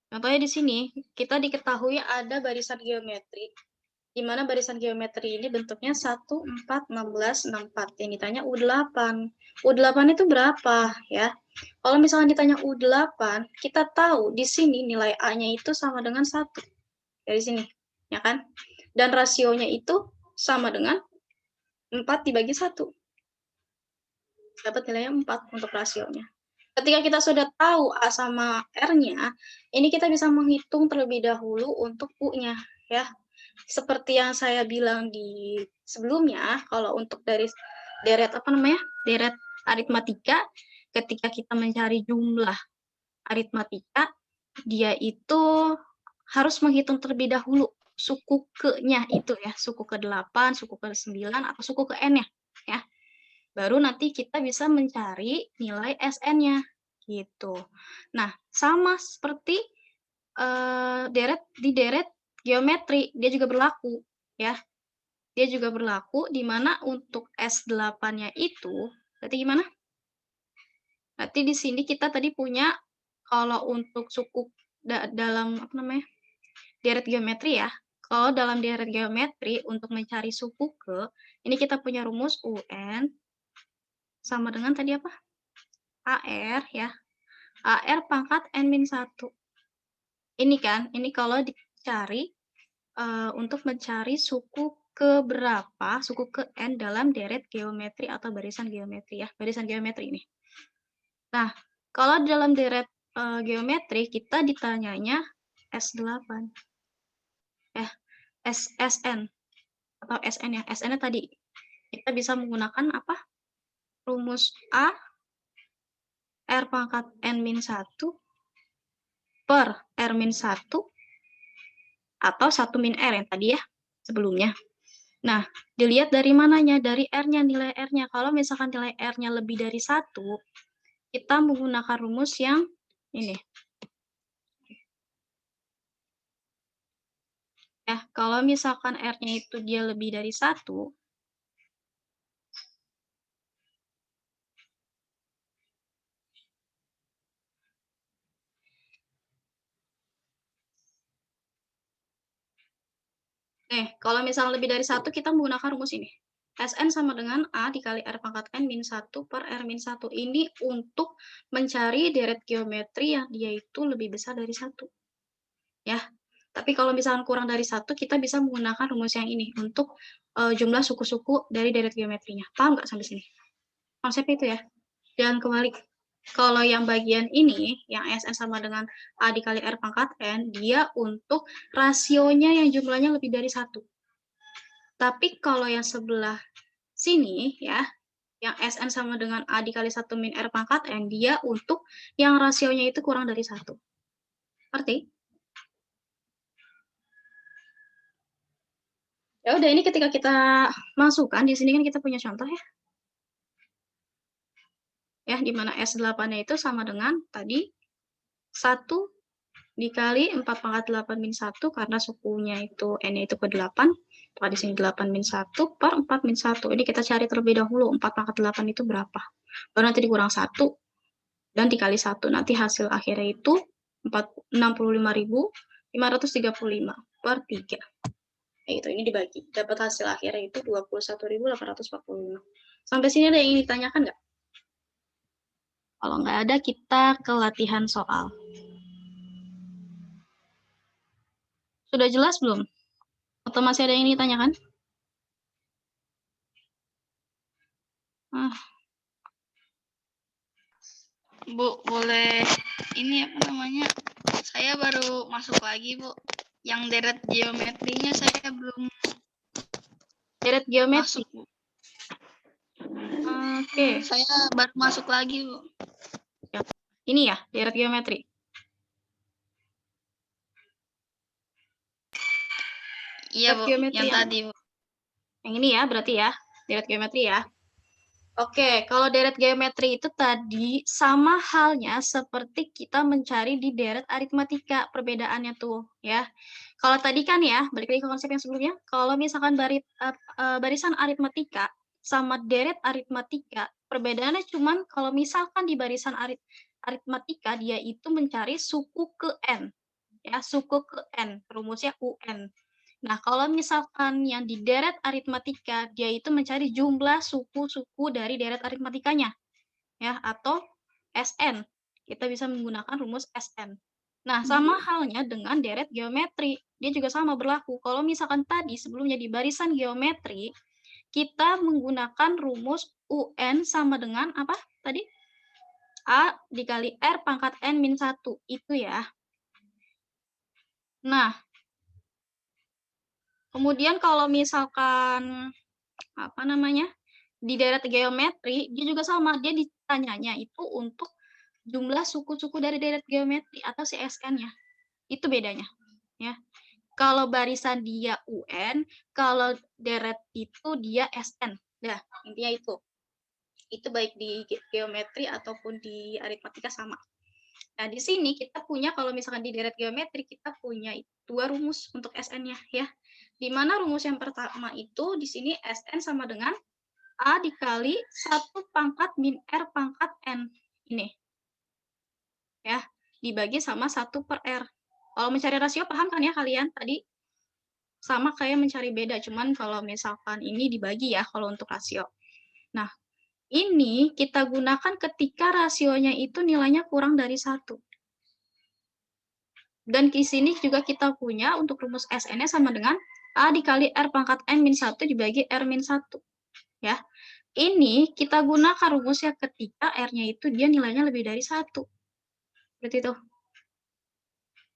A: Contohnya di sini, kita diketahui ada barisan geometri, di mana barisan geometri ini bentuknya 1, 4, 16, 64. Yang ditanya U8. U8 itu berapa, ya? Kalau misalnya ditanya U8, kita tahu di sini nilai A-nya itu sama dengan 1. Dari sini, ya kan? Dan rasionya itu sama dengan 4 dibagi 1. Dapat nilainya 4 untuk rasionya. Ketika kita sudah tahu A sama R-nya, ini kita bisa menghitung terlebih dahulu untuk U-nya, ya. Seperti yang saya bilang di sebelumnya, kalau untuk dari deret deret aritmatika, ketika kita mencari jumlah aritmatika, dia itu harus menghitung terlebih dahulu suku ke-nya itu ya, suku ke-8, suku ke-9, atau suku ke N-nya, ya. Baru nanti kita bisa mencari nilai Sn-nya, gitu. Nah, sama seperti di deret geometri, dia juga berlaku, ya. Dia juga berlaku, di mana untuk S8-nya itu, berarti gimana? Berarti di sini kita tadi punya, kalau untuk suku dalam, deret geometri ya, kalau dalam deret geometri, untuk mencari suku ke, ini kita punya rumus UN, sama dengan tadi apa? AR, ya. AR pangkat N-1. Ini kan, ini kalau dicari, untuk mencari suku ke berapa, suku ke N dalam deret geometri atau barisan geometri ya, barisan geometri ini. Nah, kalau dalam deret geometri, kita ditanyanya S8. SN, atau SN ya, SN-nya tadi. Kita bisa menggunakan apa? Rumus A, R pangkat N-1 per R-1, atau 1 min R yang tadi ya, sebelumnya. Nah, dilihat dari mananya, dari R-nya, nilai R-nya. Kalau misalkan nilai R-nya lebih dari 1, kita menggunakan rumus yang ini. Ya, kalau misalkan R-nya itu dia lebih dari 1, kalau misalnya lebih dari 1, kita menggunakan rumus ini. Sn sama dengan A dikali R pangkat N min 1 per R min 1. Ini untuk mencari deret geometri yang dia itu lebih besar dari 1. Ya, tapi kalau misalkan kurang dari 1, kita bisa menggunakan rumus yang ini untuk jumlah suku-suku dari deret geometrinya. Paham nggak sampai sini? Konsepnya itu ya. Dan kembali, kalau yang bagian ini, yang Sn sama dengan A dikali R pangkat N, dia untuk rasionya yang jumlahnya lebih dari 1. Tapi kalau yang sebelah sini, ya, yang Sn sama dengan A dikali 1 min R pangkat N, dia untuk yang rasionya itu kurang dari 1. Ngerti? Ya udah, ini ketika kita masukkan, di sini kan kita punya contoh ya. Ya, di mana S8-nya itu sama dengan tadi 1 dikali 4 pangkat 8 min 1, karena sukunya itu N-nya itu ke 8, maka di sini 8 min 1 per 4 min 1. Ini kita cari terlebih dahulu, 4 pangkat 8 itu berapa. Baru nanti dikurang 1, dan dikali 1. Nanti hasil akhirnya itu 65.535 per 3. Itu ini dibagi. Dapat hasil akhirnya itu 21.845. Sampai sini ada yang ingin ditanyakan nggak? Kalau nggak ada, kita ke latihan soal. Sudah jelas belum? Atau masih ada yang ditanyakan? Bu, boleh ini apa namanya? Saya baru masuk lagi, Bu. Yang deret geometrinya saya belum deret geometri. Masuk, Bu. Oke, saya baru masuk lagi, Bu. Ini ya, deret geometri. Iya, Bu, yang tadi, Bu. Yang ini ya, berarti ya, deret geometri ya. Oke, kalau deret geometri itu tadi sama halnya seperti kita mencari di deret aritmatika, perbedaannya tuh ya. Kalau tadi kan ya, balik lagi ke konsep yang sebelumnya, kalau misalkan barisan aritmatika sama deret aritmatika, perbedaannya cuman kalau misalkan di barisan aritmatika dia itu mencari suku ke n, ya suku ke n, rumusnya UN. Nah, kalau misalkan yang di deret aritmatika, dia itu mencari jumlah suku-suku dari deret aritmatikanya, ya, atau SN. Kita bisa menggunakan rumus SN. Nah, sama halnya dengan deret geometri. Dia juga sama berlaku. Kalau misalkan tadi sebelumnya di barisan geometri, kita menggunakan rumus UN sama dengan apa tadi? A dikali R pangkat N min 1. Itu ya. Nah, kemudian kalau misalkan apa namanya? Di deret geometri dia juga sama, dia ditanyanya itu untuk jumlah suku-suku dari deret geometri atau CSN-nya. Itu bedanya, ya. Kalau barisan dia UN, kalau deret itu dia SN. Nah, intinya itu. Itu baik di geometri ataupun di aritmatika sama. Nah, di sini kita punya, kalau misalkan di deret geometri, kita punya dua rumus untuk SN-nya, ya. Di mana rumus yang pertama itu, di sini SN sama dengan A dikali 1 pangkat min R pangkat N. Ini. Ya, dibagi sama 1 per R. Kalau mencari rasio, paham kan ya kalian? Tadi sama kayak mencari beda, cuman kalau misalkan ini dibagi ya, kalau untuk rasio. Nah, ini kita gunakan ketika rasionya itu nilainya kurang dari 1. Dan di sini juga kita punya untuk rumus SN-nya sama dengan A dikali R pangkat N min 1 dibagi R min 1. Ya. Ini kita gunakan rumusnya ketika R-nya itu dia nilainya lebih dari 1. Seperti itu.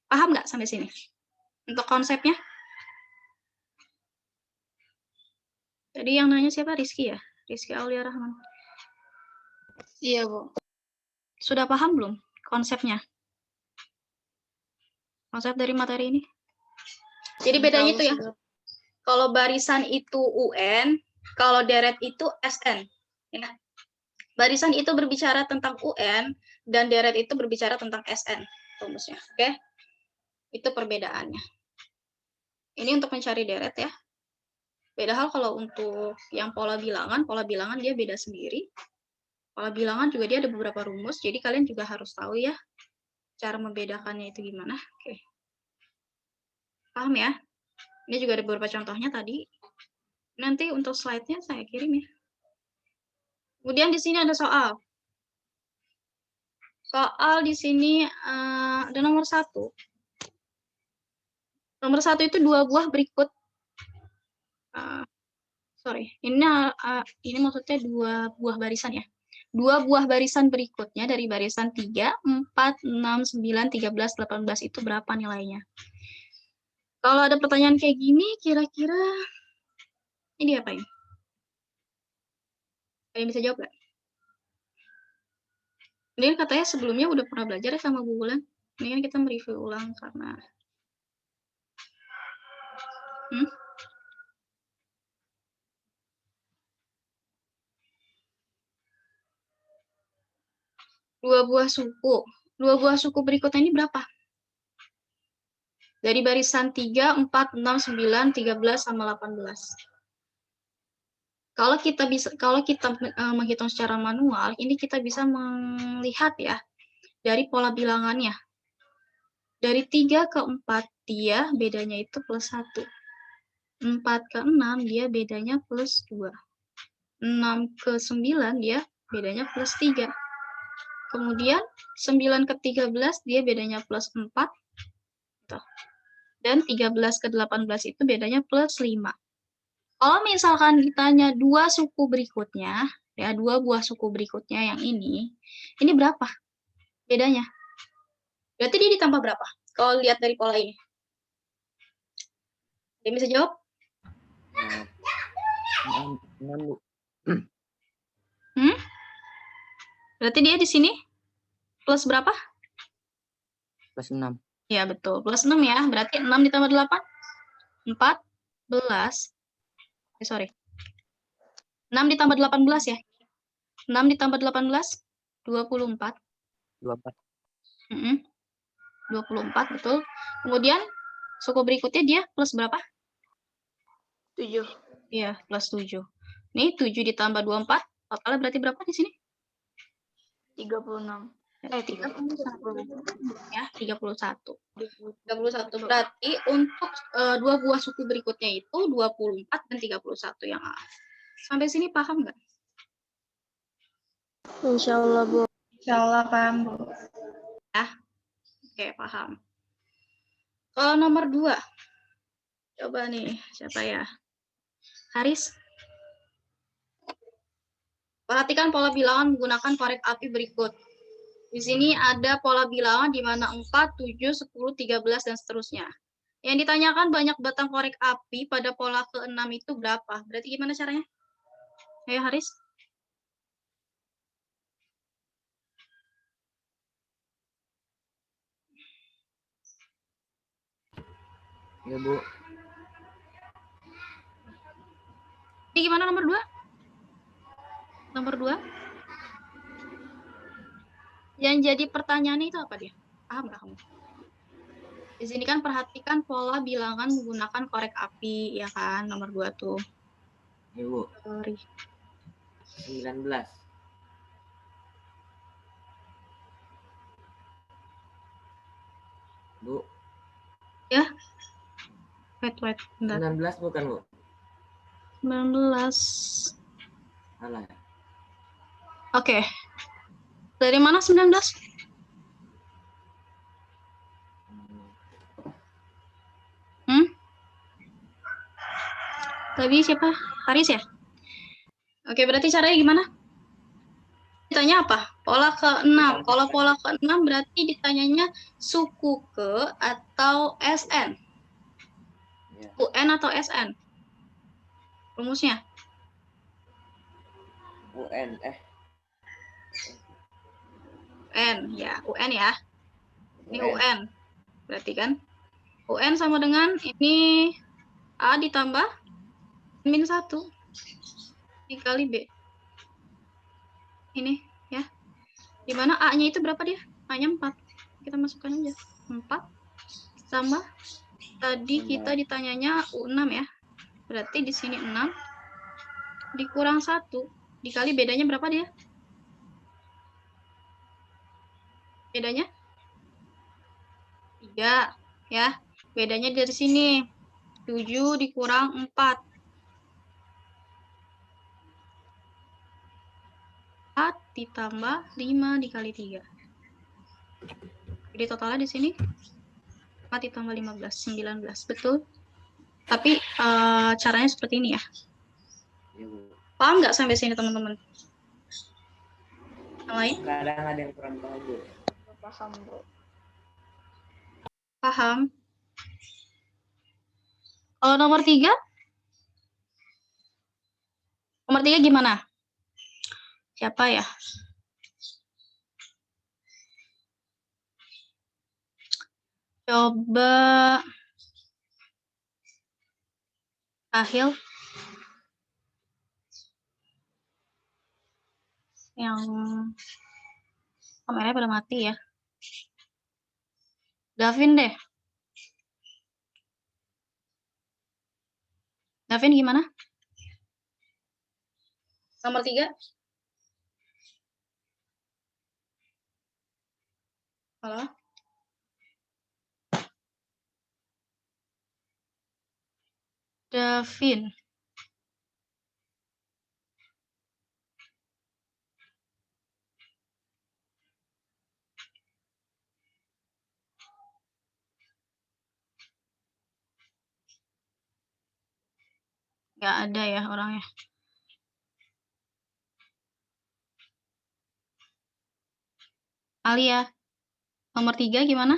A: Paham nggak sampai sini? Untuk konsepnya? Tadi yang nanya siapa? Rizky ya? Rizky Aulia Rahman. Iya, Bu. Sudah paham belum konsepnya? Konsep dari materi ini? Jadi bedanya itu ya. Kalau barisan itu UN, kalau deret itu SN. Ya. Barisan itu berbicara tentang UN, dan deret itu berbicara tentang SN. Rumusnya, oke? Itu perbedaannya. Ini untuk mencari deret ya. Beda hal kalau untuk yang pola bilangan dia beda sendiri. Pola bilangan juga dia ada beberapa rumus, jadi kalian juga harus tahu ya cara membedakannya itu gimana. Oke. Paham ya? Ini juga ada beberapa contohnya tadi. Nanti untuk slide-nya saya kirim ya. Kemudian di sini ada soal. Soal di sini ada nomor 1. Nomor 1 itu 2 buah berikut. Ini maksudnya 2 buah barisan ya. 2 buah barisan berikutnya dari barisan 3, 4, 6, 9, 13, 18 itu berapa nilainya? Kalau ada pertanyaan kayak gini, kira-kira ini apa ini? Kalian bisa jawab nggak? Ini katanya sebelumnya udah pernah belajar ya sama Bu Bulan. Ini kan kita mereview ulang karena 2 buah suku. 2 buah suku berikutnya ini berapa? Dari barisan 3, 4, 6, 9, 13, sama 18. Kalau kita menghitung secara manual, ini kita bisa melihat ya dari pola bilangannya. Dari 3 ke 4 dia bedanya itu plus 1. 4 ke 6 dia bedanya plus 2. 6 ke 9 dia bedanya plus 3. Kemudian 9 ke 13 dia bedanya plus 4. Tuh. Dan 13 ke 18 itu bedanya plus 5. Kalau misalkan ditanya dua suku berikutnya, ya dua buah suku berikutnya yang ini berapa bedanya? Berarti dia ditambah berapa? Kalau lihat dari pola ini. Dia bisa jawab?
D: 6, Bu.
A: Berarti dia di sini plus berapa?
D: Plus 6.
A: Ya, betul. Plus 6 ya. Berarti 6 ditambah 8? 14. Sorry. 6 ditambah 18 ya. 6 ditambah 18? 24.
D: 24.
A: 24, betul. Kemudian, suku berikutnya dia plus berapa?
C: 7.
A: Iya, plus 7. Nih, 7 ditambah 24, totalnya berarti berapa di sini?
C: 36.
A: 31. Ya, 31. 31. Berarti untuk dua buah suku berikutnya itu 24 dan 31 yang A. Sampai sini paham nggak?
C: Insya Allah, Bu.
B: Insya Allah paham, Bu.
A: Oke, paham. Kalau nomor 2, coba nih, siapa ya? Haris. Perhatikan pola bilangan menggunakan korek api berikut. Di sini ada pola bilangan di mana 4, 7, 10, 13, dan seterusnya. Yang ditanyakan banyak batang korek api pada pola ke-6 itu berapa? Berarti gimana caranya? Ayo, Haris.
D: Ya, Bu.
A: Ini gimana nomor 2? Nomor 2? Yang jadi pertanyaannya itu apa dia? Paham nggak kamu? Di sini kan perhatikan pola bilangan menggunakan korek api, ya kan? Nomor 2 tuh.
D: Ya, Bu.
A: Sorry.
D: 19. Bu.
A: Ya? Wait, bentar.
D: 19 bukan, Bu?
A: 19.
D: Salah.
A: Oke. Dari mana 19? Tadi siapa? Haris ya? Oke, berarti caranya gimana? Ditanya apa? Pola ke-6. Kalau pola ke-6 berarti ditanyanya suku ke atau SN?
D: Ya.
A: UN atau SN? Rumusnya?
D: UN.
A: UN, ya. UN ya. Ini UN. Berarti kan? UN sama dengan ini A ditambah min 1 dikali B. Ini ya. Dimana A-nya itu berapa dia? A-nya 4. Kita masukkan aja. 4 tambah tadi kita ditanyanya U6 ya. Berarti di sini 6 dikurang 1 dikali bedanya berapa dia? Bedanya 3 ya. Bedanya dari sini 7 dikurang 4. 4 ditambah 5 dikali 3. Jadi totalnya di sini 4 ditambah 15, 19. Betul? Tapi caranya seperti ini ya.
D: Ya, Bu.
A: Paham nggak sampai sini teman-teman? Yang lain?
D: Kadang ada yang kurang paham, Bu.
C: Paham, Bu.
A: Paham? Kalau nomor 3? Nomor 3 gimana? Siapa ya? Coba Ahil. Yang kameranya pada mati ya. Davin deh. Davin gimana? Nomor 3? Halo? Davin. Nggak ada ya orangnya. Alia, nomor 3 gimana?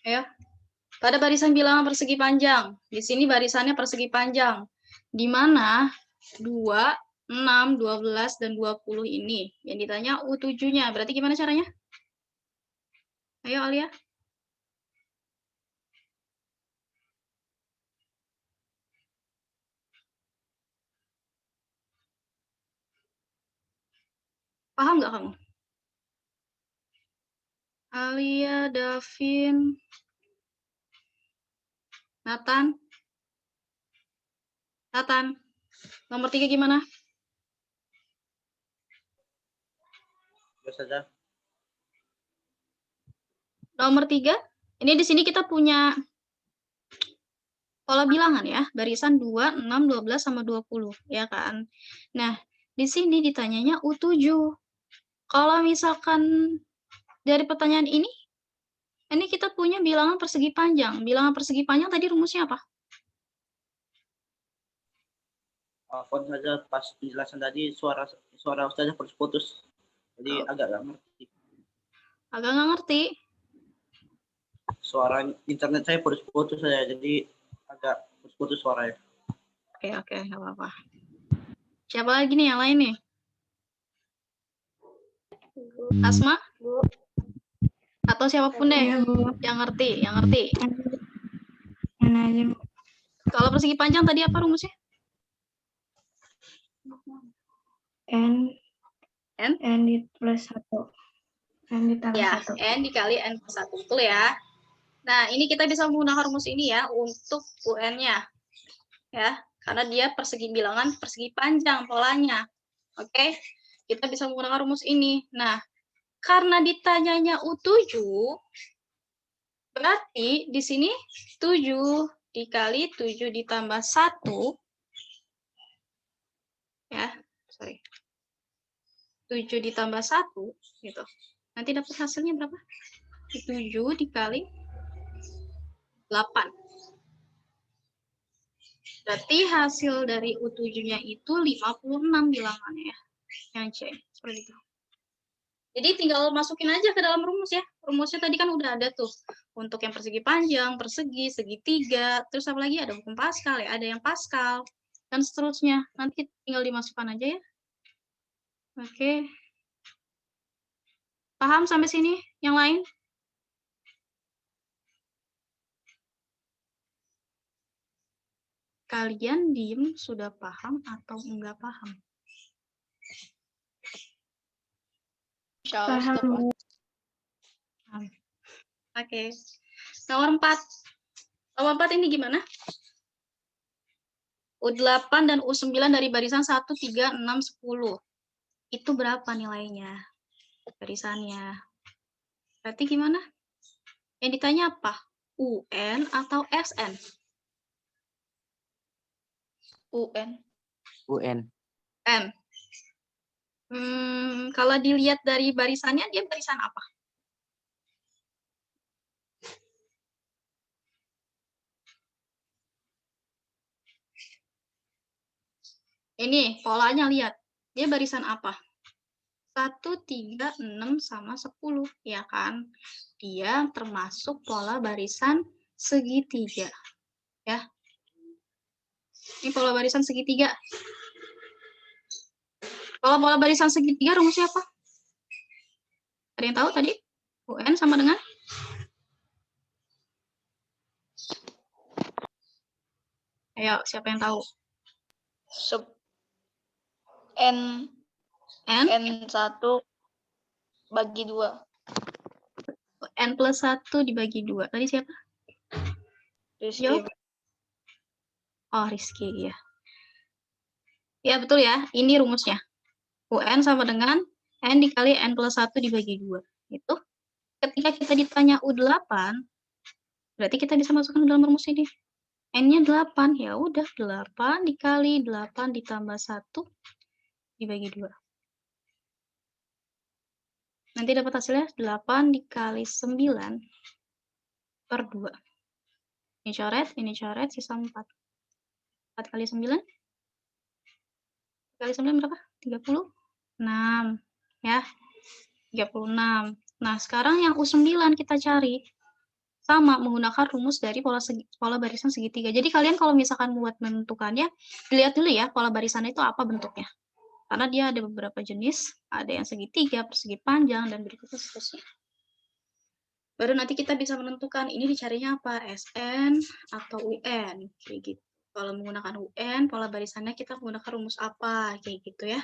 A: Ayo. Pada barisan bilangan persegi panjang. Di sini barisannya persegi panjang. Di mana 2, 6, 12, dan 20 ini. Yang ditanya U7-nya. Berarti gimana caranya? Ayo, Alia. Paham nggak kamu? Alia, Davin, Nathan. Nathan, nomor 3 gimana?
E: Biasa saja.
A: Nomor 3, ini di sini kita punya pola bilangan ya, barisan 2, 6, 12, sama 20, ya kan? Nah, di sini ditanyanya U7. Kalau misalkan dari pertanyaan ini kita punya bilangan persegi panjang. Bilangan persegi panjang tadi rumusnya apa?
E: Afwan saja, pas penjelasan tadi suara Ustazah putus-putus. Jadi agak nggak ngerti.
A: Agak nggak ngerti.
E: Suara internet saya putus-putus saja, jadi agak putus-putus suaranya.
A: Oke, nggak apa-apa. Siapa lagi nih yang lain nih? Asma?
C: Bu.
A: Atau siapapun deh
C: Iya, Bu.
A: yang ngerti.
C: Mana aja, Bu.
A: Kalau persegi panjang tadi apa rumusnya?
C: N di plus 1. N ditambah
A: Ya,
C: 1.
A: N dikali N plus 1. Betul ya. Nah, ini kita bisa menggunakan rumus ini ya untuk UN-nya. Ya, karena dia persegi bilangan persegi panjang polanya. Oke, kita bisa menggunakan rumus ini. Nah, karena ditanyanya U7, berarti di sini 7 dikali 7 ditambah 1, ya, 7 ditambah 1, gitu. Nanti dapat hasilnya berapa? 7 dikali 8. Berarti hasil dari U7-nya itu 56 bilangannya ya. Yang C, seperti itu. Jadi tinggal masukin aja ke dalam rumus ya. Rumusnya tadi kan udah ada tuh. Untuk yang persegi panjang, persegi, segitiga, terus apa lagi? Ada hukum Pascal ya, ada yang Pascal, dan seterusnya. Nanti tinggal dimasukkan aja ya. Oke. Paham sampai sini? Yang lain? Kalian diem sudah paham atau enggak paham?
C: Paham, Bu.
A: Oke. Nomor 4. Nomor 4 ini gimana? U8 dan U9 dari barisan 1, 3, 6, 10. Itu berapa nilainya? Barisannya. Berarti gimana? Yang ditanya apa? UN atau SN? UN.
D: UN.
A: N. Kalau dilihat dari barisannya, dia barisan apa? Ini polanya lihat. Dia barisan apa? 1, 3, 6, sama 10. Ya kan? Dia termasuk pola barisan segitiga. Ya. Ini pola barisan segitiga. Kalau pola barisan segitiga rumusnya apa? Ada yang tahu tadi? UN sama dengan? Ayo, siapa yang tahu?
C: Sub N
A: N?
C: N1 bagi 2.
A: N plus 1 dibagi 2. Tadi siapa?
C: Rizky.
A: Yo. Oh, Rizky, ya. Ya, betul ya. Ini rumusnya. UN sama dengan N dikali N plus 1 dibagi 2. Itu. Ketika kita ditanya U8, berarti kita bisa masukkan ke dalam rumus ini. N-nya 8. Ya udah, 8 dikali 8 ditambah 1 dibagi 2. Nanti dapat hasilnya 8 dikali 9 per 2. Ini coret, sisa 4. 4 kali 9? Kali 9 berapa? 36. Ya, 36. Nah, sekarang yang U9 kita cari. Sama, menggunakan rumus dari pola barisan segitiga. Jadi kalian kalau misalkan buat menentukannya, dilihat dulu ya pola barisan itu apa bentuknya. Karena dia ada beberapa jenis, ada yang segitiga, persegi panjang, dan berikutnya seterusnya. Baru nanti kita bisa menentukan ini dicarinya apa, SN atau UN, kayak gitu. Kalau menggunakan UN, pola barisannya kita menggunakan rumus apa, kayak gitu ya.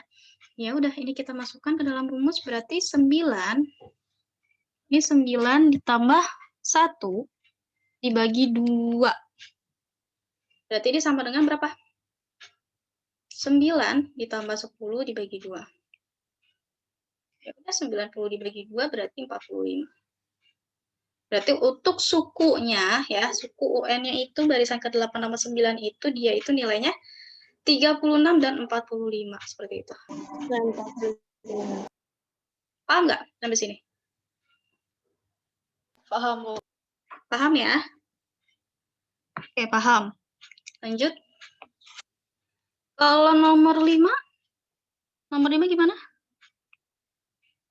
A: Ya udah, ini kita masukkan ke dalam rumus, berarti 9, ini 9 ditambah 1 dibagi 2. Berarti ini sama dengan berapa? 9 ditambah 10 dibagi 2. Ya udah, 90 dibagi 2 berarti 45. Berarti untuk sukunya ya, suku UN-nya itu barisan ke-8 sama 9 itu dia itu nilainya 36 dan 45 seperti itu. Paham nggak sampai sini?
C: Paham, Bu.
A: Paham ya? Oke, paham. Lanjut. Kalau nomor 5? Nomor 5 gimana?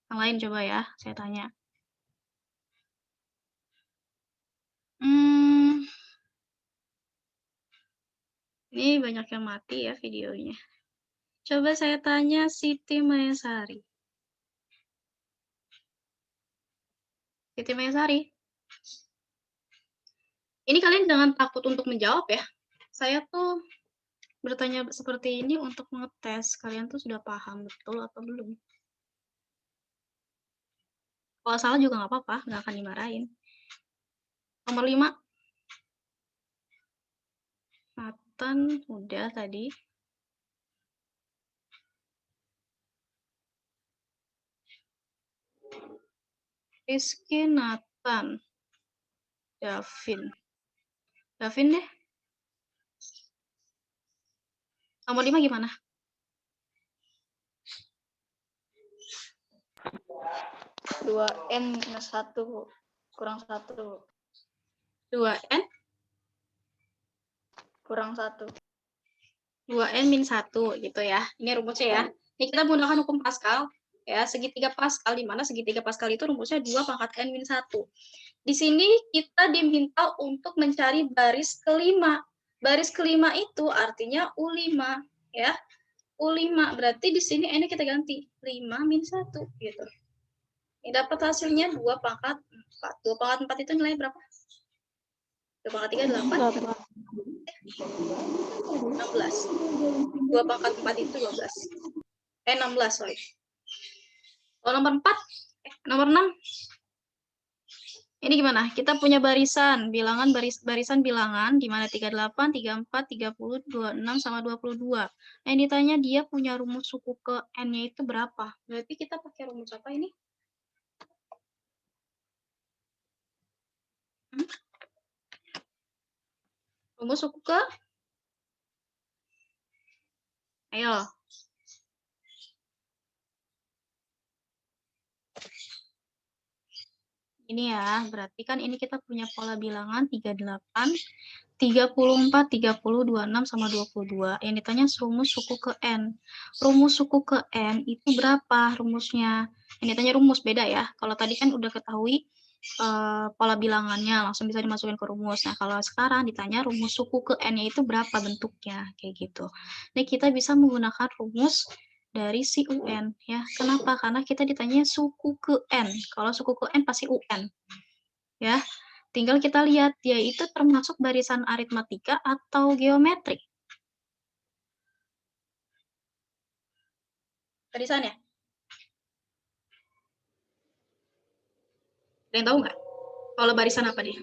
A: Yang lain coba ya, saya tanya. Ini banyak yang mati ya videonya. Coba saya tanya Siti Mayasari. Siti Mayasari. Ini kalian jangan takut untuk menjawab ya. Saya tuh bertanya seperti ini untuk mengetes kalian tuh sudah paham betul atau belum. Kalau salah juga nggak apa-apa, nggak akan dimarahin. Nomor 5. Nathan udah tadi. Rizky, Nathan, Davin. Davin deh. Nomor 5 gimana?
C: Dua N minus 1, kurang 1.
A: 2N?
C: Kurang 1.
A: 2N min 1 gitu ya. Ini rumusnya ya. Ini kita menggunakan hukum Pascal. Ya, segitiga Pascal, di mana segitiga Pascal itu rumusnya 2 pangkat N min 1. Di sini kita diminta untuk mencari baris kelima. Baris kelima itu artinya U5 ya. U5 berarti di sini N kita ganti 5 min 1 gitu. Ini dapat hasilnya 2 pangkat 4. 2 pangkat 4 itu nilai berapa? 2 pangkat 3 8. 16. 2 pangkat 4 itu 12. 16, sorry. Kalau nomor 4, nomor 6. Ini gimana? Kita punya barisan, bilangan barisan bilangan di mana 38, 34, 30, 26 sama 22. Nah, ini ditanya dia punya rumus suku ke N-nya itu berapa? Berarti kita pakai rumus apa ini? Rumus suku ke? Ayo. Ini ya, berarti kan ini kita punya pola bilangan 38, 34, 30, 26, sama 22. Yang ditanya rumus suku ke N. Rumus suku ke N itu berapa rumusnya? Yang ditanya rumus, beda ya. Kalau tadi kan udah ketahui pola bilangannya, langsung bisa dimasukin ke rumus. Nah, kalau sekarang ditanya rumus suku ke N-nya itu berapa bentuknya, kayak gitu. Nah, kita bisa menggunakan rumus dari si UN ya. Kenapa? Karena kita ditanya suku ke N. Kalau suku ke N pasti UN. Ya. Tinggal kita lihat dia itu termasuk barisan aritmatika atau geometri. Barisannya? Ada yang tahu nggak? Kalau barisan apa dia?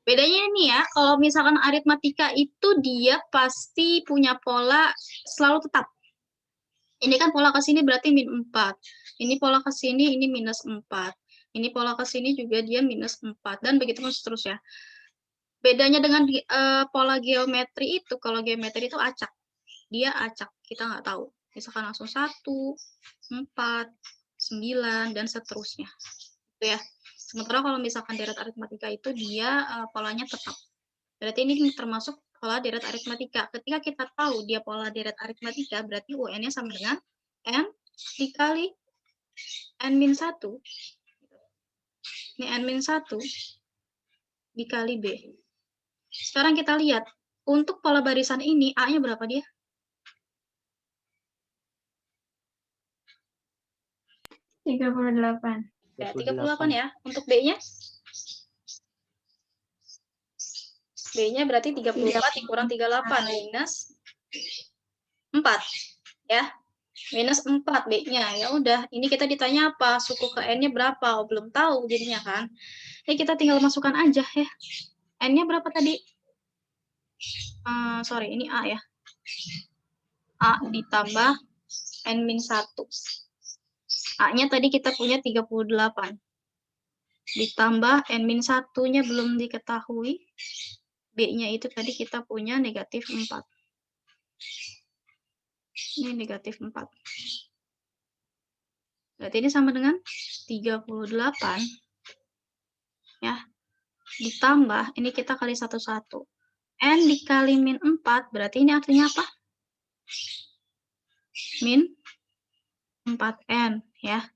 A: Bedanya ini ya, kalau misalkan aritmatika itu dia pasti punya pola selalu tetap. Ini kan pola ke sini berarti min 4. Ini pola ke sini ini minus 4. Ini pola ke sini juga dia minus 4 dan begitu seterusnya. Bedanya dengan pola geometri itu, kalau geometri itu acak. Dia acak, kita nggak tahu. Misalkan langsung 1, 4, 9 dan seterusnya. Gitu ya. Sementara kalau misalkan deret aritmatika itu dia polanya tetap. Berarti ini termasuk pola deret aritmatika. Ketika kita tahu dia pola deret aritmatika, berarti UN-nya sama dengan N dikali N-1. Ini N-1 dikali B. Sekarang kita lihat, untuk pola barisan ini, A-nya berapa dia?
C: Tiga puluh delapan.
A: Ya, 38 ya. Untuk B-nya? B-nya berarti 34 dikurang 38 minus 4. Ya. Minus 4 B-nya. Ya udah, ini kita ditanya apa? Suku ke N-nya berapa? Oh, belum tahu jadinya kan. Ini kita tinggal masukkan aja ya. N-nya berapa tadi? Sorry, ini A ya. A ditambah N-1. A-nya tadi kita punya 38. Ditambah N-1-nya belum diketahui. B-nya itu tadi kita punya negatif 4. Ini negatif 4. Berarti ini sama dengan 38. Ya. Ditambah, ini kita kali 1, 1. N dikali min 4, berarti ini artinya apa? Min 4N. Ya.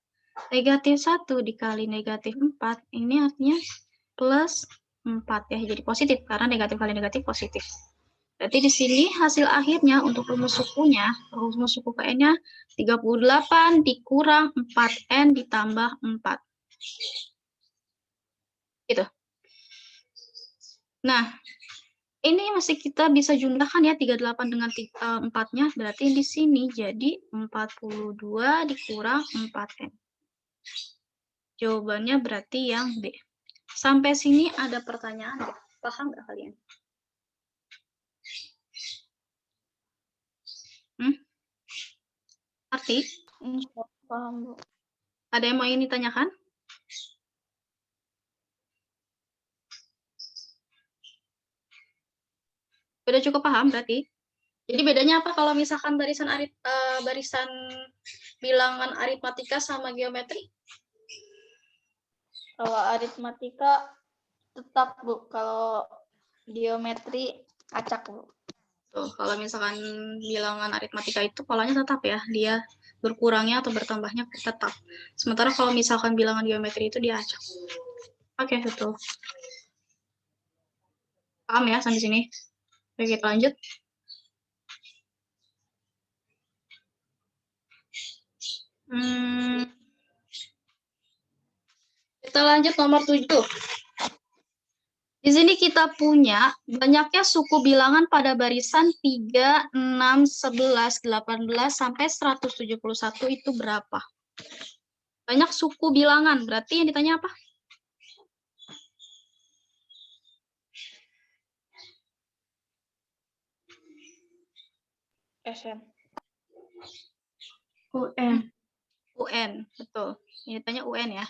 A: Negatif 1 dikali negatif 4, ini artinya plus 4 ya. Jadi positif, karena negatif kali negatif positif. Berarti di sini hasil akhirnya untuk rumus sukunya, rumus suku ke N-nya 38 dikurang 4N ditambah 4. Gitu. Nah, ini masih kita bisa jumlahkan ya, 38 dengan 4-nya, berarti di sini jadi 42 dikurang 4N. Jawabannya berarti yang B. Sampai sini ada pertanyaan nggak? Paham nggak kalian? Arti?
C: Paham, Bu.
A: Ada yang mau ini tanyakan? Udah cukup paham berarti? Jadi bedanya apa kalau misalkan barisan bilangan aritmatika sama geometri?
C: Kalau aritmatika tetap, Bu. Kalau geometri acak, Bu.
A: Tuh, kalau misalkan bilangan aritmatika itu polanya tetap ya, dia berkurangnya atau bertambahnya tetap. Sementara kalau misalkan bilangan geometri itu dia acak. Oke, betul. Paham ya sampai sini? Oke, kita lanjut. Kita lanjut nomor 7. Di sini kita punya banyaknya suku bilangan pada barisan 3, 6, 11, 18, sampai 171 itu berapa? Banyak suku bilangan, berarti yang ditanya apa?
C: SM.
B: UN.
A: UN, betul. Yang ditanya UN ya.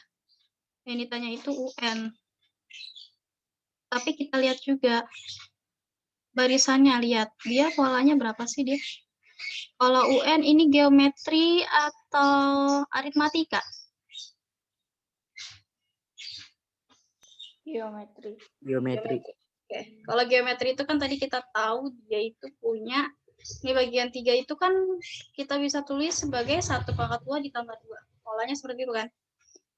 A: Yang ditanya itu UN. Tapi kita lihat juga barisannya, lihat dia polanya berapa sih dia? Kalau UN ini geometri atau aritmatika?
C: Geometri.
B: Geometri.
A: Oke. Kalau geometri itu kan tadi kita tahu dia itu punya, ini bagian 3 itu kan kita bisa tulis sebagai 1/2 ditambah 2. Polanya seperti itu kan.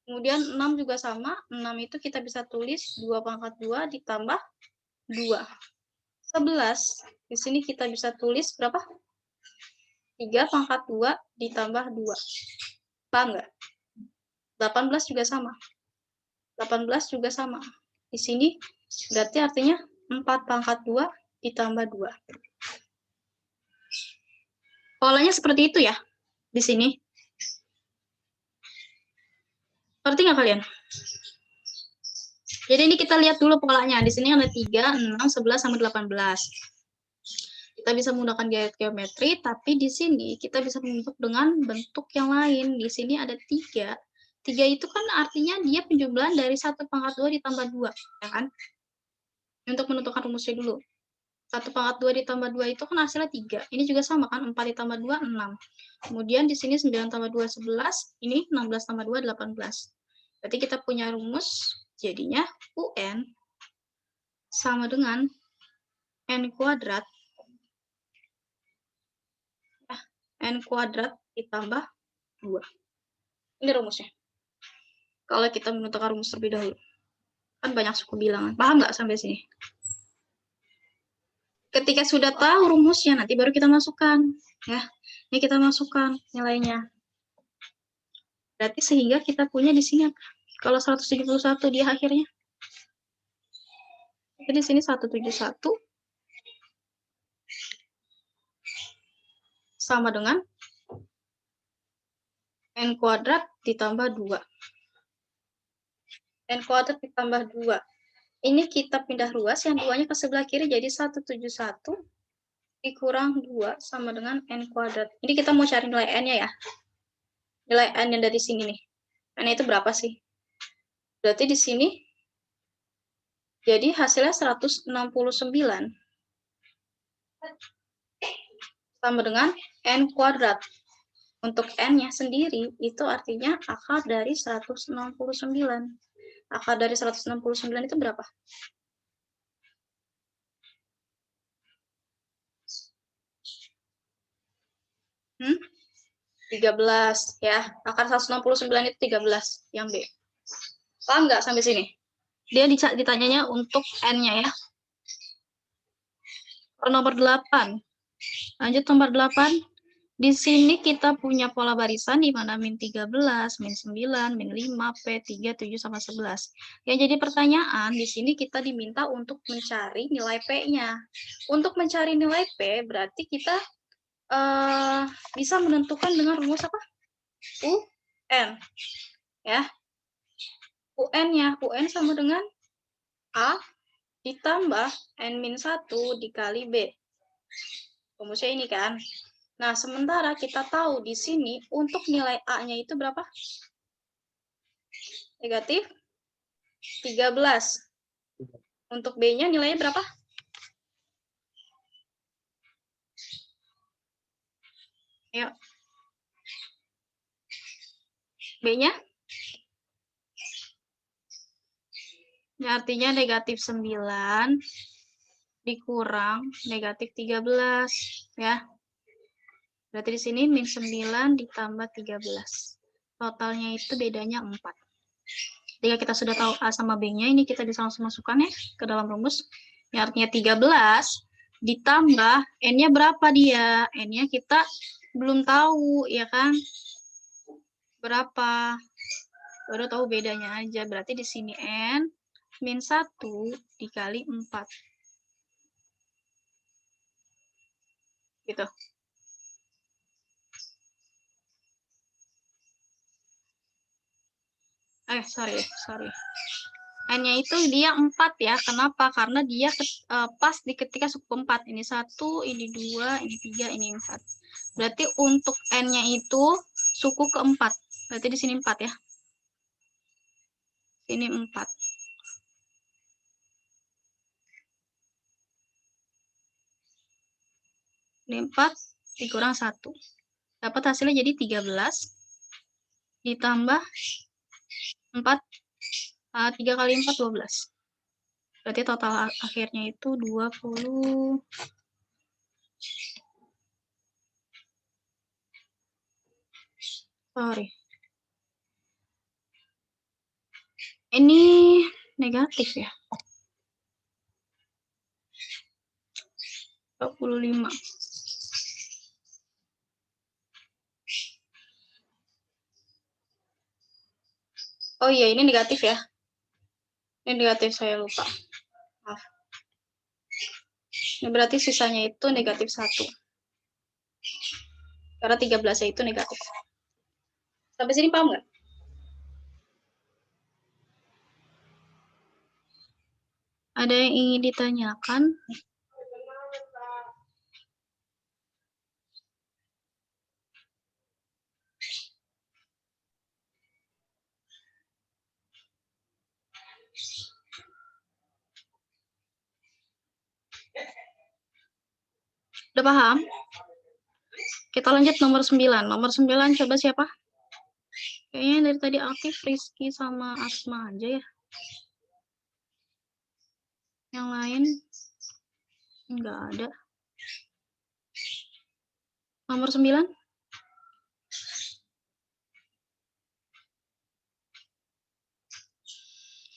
A: Kemudian 6 juga sama, 6 itu kita bisa tulis 2/2 ditambah 2. 11, di sini kita bisa tulis berapa? 3/2 ditambah 2. Paham nggak? 18 juga sama. 18 juga sama. Di sini berarti artinya 4/2 ditambah 2. Polanya seperti itu ya, di sini. Ngerti nggak kalian? Jadi ini kita lihat dulu polanya. Di sini ada 3, 6, 11, sama 18. Kita bisa menggunakan geometri, tapi di sini kita bisa membentuk dengan bentuk yang lain. Di sini ada 3. 3 itu kan artinya dia penjumlahan dari 1/2 ditambah 2, ya kan? Untuk menentukan rumusnya dulu. 1/2 ditambah 2 itu kan hasilnya 3. Ini juga sama kan, 4 ditambah 2, 6. Kemudian di sini 9 tambah 2, 11. Ini 16 tambah 2, 18. Berarti kita punya rumus, jadinya UN sama dengan N kuadrat, N kuadrat ditambah 2. Ini rumusnya. Kalau kita menentukan rumus terlebih dahulu. Kan banyak suku bilangan. Paham nggak sampai sini? Ketika sudah tahu rumusnya, nanti baru kita masukkan. Ya, ini kita masukkan nilainya. Berarti sehingga kita punya di sini apa? Kalau 171 di akhirnya. Jadi di sini 171 sama dengan N kuadrat ditambah 2. N kuadrat ditambah 2. Ini kita pindah ruas, yang 2-nya ke sebelah kiri, jadi 171 dikurang 2 sama dengan N kuadrat. Ini kita mau cari nilai N-nya ya. Nilai N yang dari sini nih. N itu berapa sih? Berarti di sini, jadi hasilnya 169 sama dengan N kuadrat. Untuk N-nya sendiri, itu artinya akar dari 169. Akar dari 169 itu berapa? Hmm? 13, ya. Akar 169 itu 13, yang B. Paham nggak sampai sini? Dia ditanyanya untuk N-nya ya. Nomor 8. Lanjut nomor 8. Di sini kita punya pola barisan di mana min 13, min 9, min 5, P, 3, 7, sama 11. Yang jadi pertanyaan, di sini kita diminta untuk mencari nilai P-nya. Untuk mencari nilai P, berarti kita bisa menentukan dengan rumus apa? UN. Ya. UN-nya, UN sama dengan A ditambah N-1 dikali B. Rumusnya ini kan. Nah, sementara kita tahu di sini untuk nilai A-nya itu berapa? Negatif 13. Untuk B-nya nilainya berapa? Ayo. B-nya? Ini artinya negatif 9 dikurang negatif 13. Ya. Berarti di sini min 9 ditambah 13. Totalnya itu bedanya 4. Jika kita sudah tahu A sama B-nya, ini kita bisa langsung masukkan ya ke dalam rumus. Ini artinya 13 ditambah N-nya berapa dia? N-nya kita belum tahu, ya kan? Berapa? Baru tahu bedanya aja. Berarti di sini N min 1 dikali 4. Gitu. Sorry. N-nya itu dia 4 ya. Kenapa? Karena dia pas di ketika suku 4. Ini 1, ini 2, ini 3, ini 4. Berarti untuk N-nya itu suku keempat. Berarti di sini 4 ya. Ini 4. Ini 4 dikurang 1. Dapat hasilnya jadi 13 ditambah 4. 3 kali 4, 12. Berarti total akhirnya itu 20. Sorry. Ini negatif ya. 25. Oh iya, ini negatif ya. Ini negatif, saya lupa. Maaf. Ini berarti sisanya itu negatif 1. Karena 13-nya itu negatif. Sampai sini paham nggak? Ada yang ingin ditanyakan? Udah paham? Kita lanjut nomor 9. Nomor 9 coba siapa? Kayaknya dari tadi aktif Rizky sama Asma aja ya. Yang lain nggak ada. Nomor 9.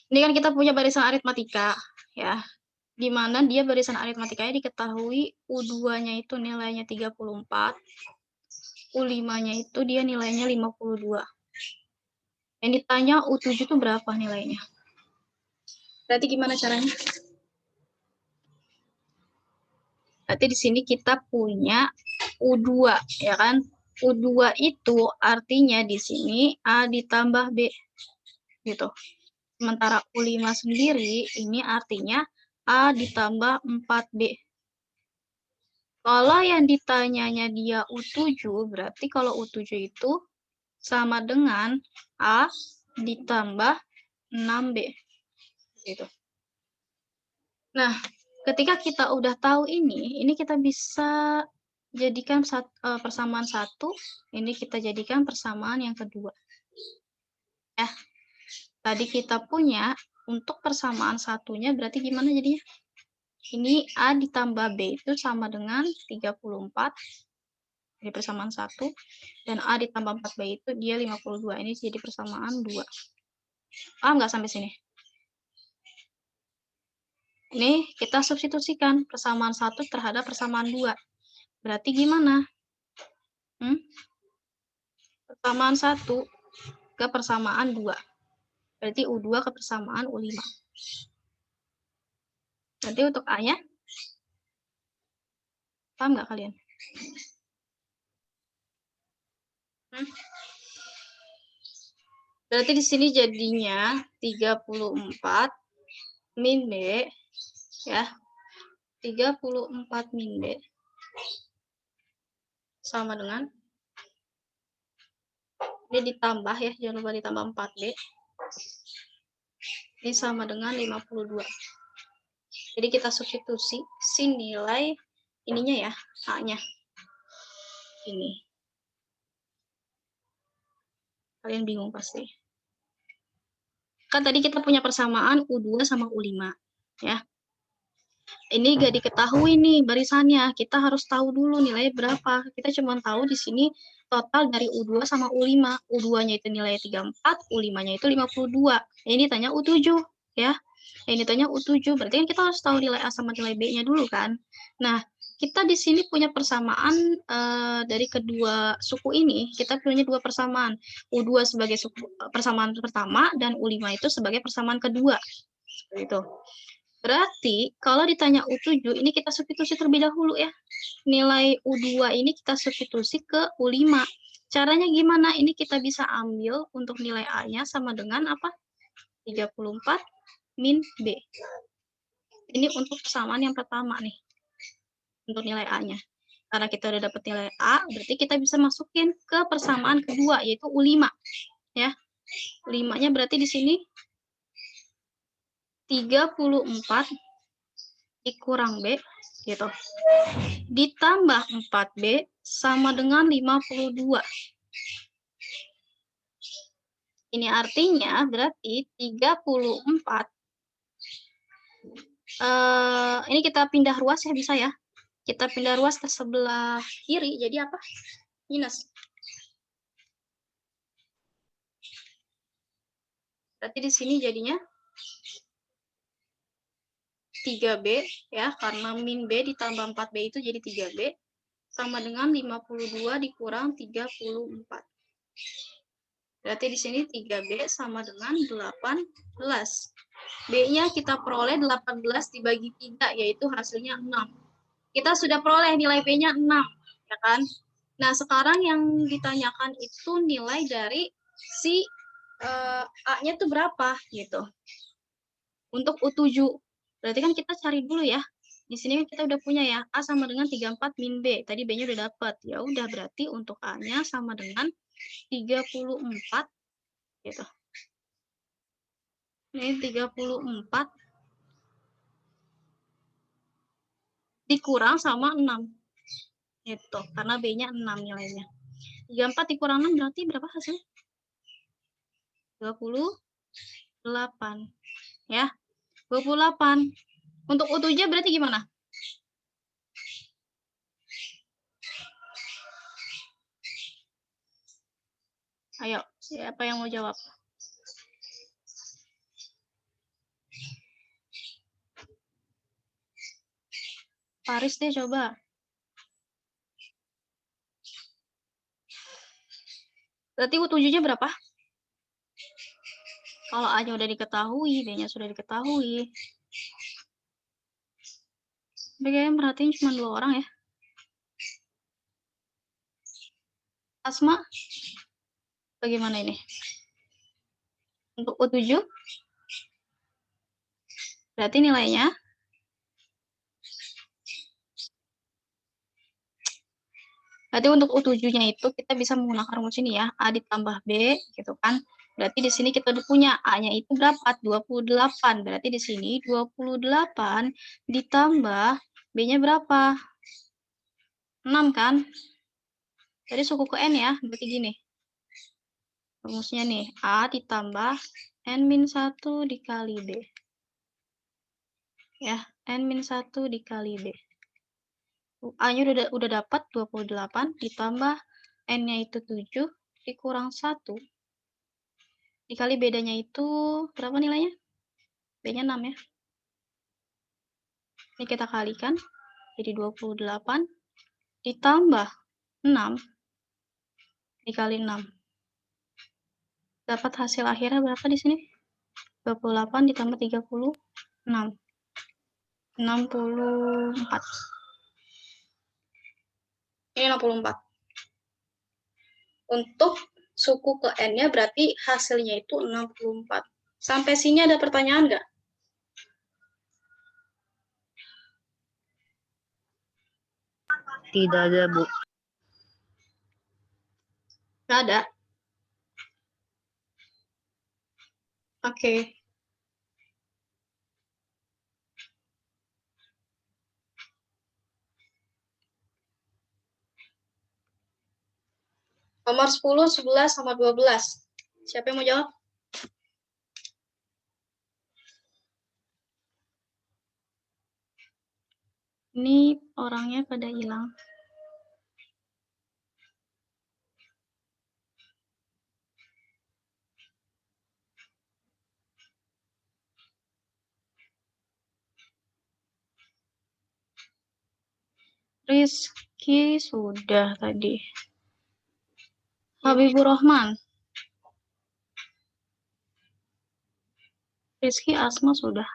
A: Ini kan kita punya barisan aritmatika ya. Di mana dia barisan aritmatikanya diketahui U2-nya itu nilainya 34. U5-nya itu dia nilainya 52. Yang ditanya U7 itu berapa nilainya? Berarti gimana caranya? Berarti di sini kita punya U2, ya kan? U2 itu artinya di sini A ditambah B. Gitu. Sementara U5 sendiri ini artinya A ditambah 4B. Kalau yang ditanyanya dia U7, berarti kalau U7 itu sama dengan A ditambah 6B. Gitu. Nah, ketika kita udah tahu ini kita bisa jadikan persamaan 1, ini kita jadikan persamaan yang kedua. Ya. Tadi kita punya untuk persamaan satunya berarti gimana jadinya? Ini A ditambah B itu sama dengan 34 di persamaan 1 dan A ditambah 4B itu dia 52. Ini jadi persamaan 2. Paham nggak sampai sini? Ini kita substitusikan persamaan 1 terhadap persamaan 2. Berarti gimana? Persamaan 1 ke persamaan 2. Berarti U2 ke persamaan U5. Berarti untuk A-nya, paham nggak kalian? Berarti di sini jadinya 34 min B, ya. 34 min B sama dengan, ini ditambah ya, jangan lupa ditambah 4B. Ini sama dengan 52. Jadi kita substitusi si nilai ininya ya, A-nya. Ini. Kalian bingung pasti. Kan tadi kita punya persamaan U2 sama U5, ya. Ini gak diketahui nih barisannya. Kita harus tahu dulu nilai berapa. Kita cuma tahu di sini total dari U2 sama U5. U2-nya itu nilai 34, U5-nya itu 52. Ini ditanya U7, ya. Ini ditanya U7, berarti kan kita harus tahu nilai A sama nilai B-nya dulu kan. Nah, kita di sini punya persamaan dari kedua suku ini, kita punya dua persamaan. U2 sebagai persamaan pertama dan U5 itu sebagai persamaan kedua. Seperti itu. Berarti kalau ditanya U7, ini kita substitusi terlebih dahulu ya. Nilai U2 ini kita substitusi ke U5. Caranya gimana? Ini kita bisa ambil untuk nilai A-nya sama dengan apa? 34 min B. Ini untuk persamaan yang pertama nih. Untuk nilai A-nya. Karena kita udah dapat nilai A, berarti kita bisa masukin ke persamaan kedua, yaitu U5. Ya. U5-nya berarti di sini 34 dikurang B, gitu. Ditambah 4B sama dengan 52. Ini artinya berarti 34. Ini kita pindah ruas ya, bisa ya. Kita pindah ruas ke sebelah kiri, jadi apa? Minus. Berarti di sini jadinya 3B ya, karena min B ditambah 4B itu jadi 3B sama dengan 52 dikurang 34. Berarti di sini 3B sama dengan 18. B-nya kita peroleh 18 dibagi 3, yaitu hasilnya 6. Kita sudah peroleh nilai B-nya 6, ya kan? Nah, sekarang yang ditanyakan itu nilai dari si A-nya itu berapa gitu. Untuk U7. Berarti kan kita cari dulu ya. Di sini kan kita udah punya ya, A sama dengan 34 min B. Tadi B-nya udah dapat. Ya udah, berarti untuk A-nya sama dengan 34 gitu. Ini 34 dikurang sama 6. Gitu, karena B-nya 6 nilainya. 34 dikurang 6 berarti berapa hasilnya? 28. Ya, 28. Untuk U7 berarti gimana? Ayo, siapa yang mau jawab? Paris deh coba. Berarti U7-nya berapa? Kalau A-nya udah diketahui, B-nya sudah diketahui. Kayaknya merhatiin cuma 2 orang ya. Asma, bagaimana ini? Untuk U7, berarti nilainya berarti untuk U7-nya itu kita bisa menggunakan rumus ini ya, A ditambah B gitu kan. Berarti di sini kita udah punya A-nya itu berapa? 28. Berarti di sini 28 ditambah B-nya berapa? 6 kan? Jadi suku ke N ya, berarti gini. Rumusnya nih, A ditambah N-1 dikali B. Ya, N-1 dikali B. A-nya udah dapat 28 ditambah N-nya itu 7 dikurang 1 dikali bedanya itu berapa nilainya? B-nya 6 ya. Ini kita kalikan jadi 28 ditambah 6 dikali 6. Dapat hasil akhirnya berapa di sini? 28 ditambah 36. 64. Ini 64. Untuk suku ke N-nya berarti hasilnya itu 64. Sampai sini ada pertanyaan nggak?
B: Tidak ada, Bu.
A: Nggak ada. Oke. Nomor 10, 11, sama 12. Siapa yang mau jawab? Ini orangnya pada hilang. Rizky sudah tadi. Habibur Rahman. Rizky, Asma sudah.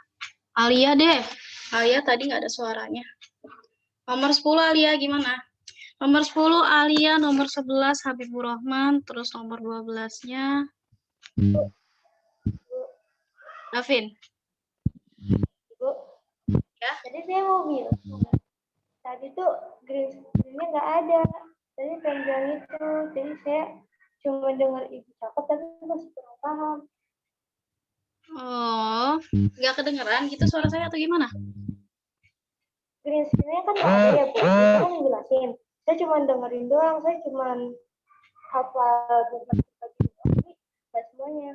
A: Alia deh. Alia tadi nggak ada suaranya. Nomor 10 Alia gimana? Nomor 10 Alia, nomor 11 Habibur Rahman, terus nomor 12-nya Davin.
C: Bu,
A: Ya.
C: tadi saya mau bilang, tadi tuh green-nya nggak ada. Tadi pengen bilang itu, jadi saya cuma dengar ibu cakap tapi masih kurang paham.
A: Oh, nggak kedengeran gitu suara saya atau gimana?
C: Green screen-nya kan nggak ada ya Bu, saya kan jelasin. Saya cuma dengerin doang, saya cuma hafal beberapa doang, ini nggak semuanya.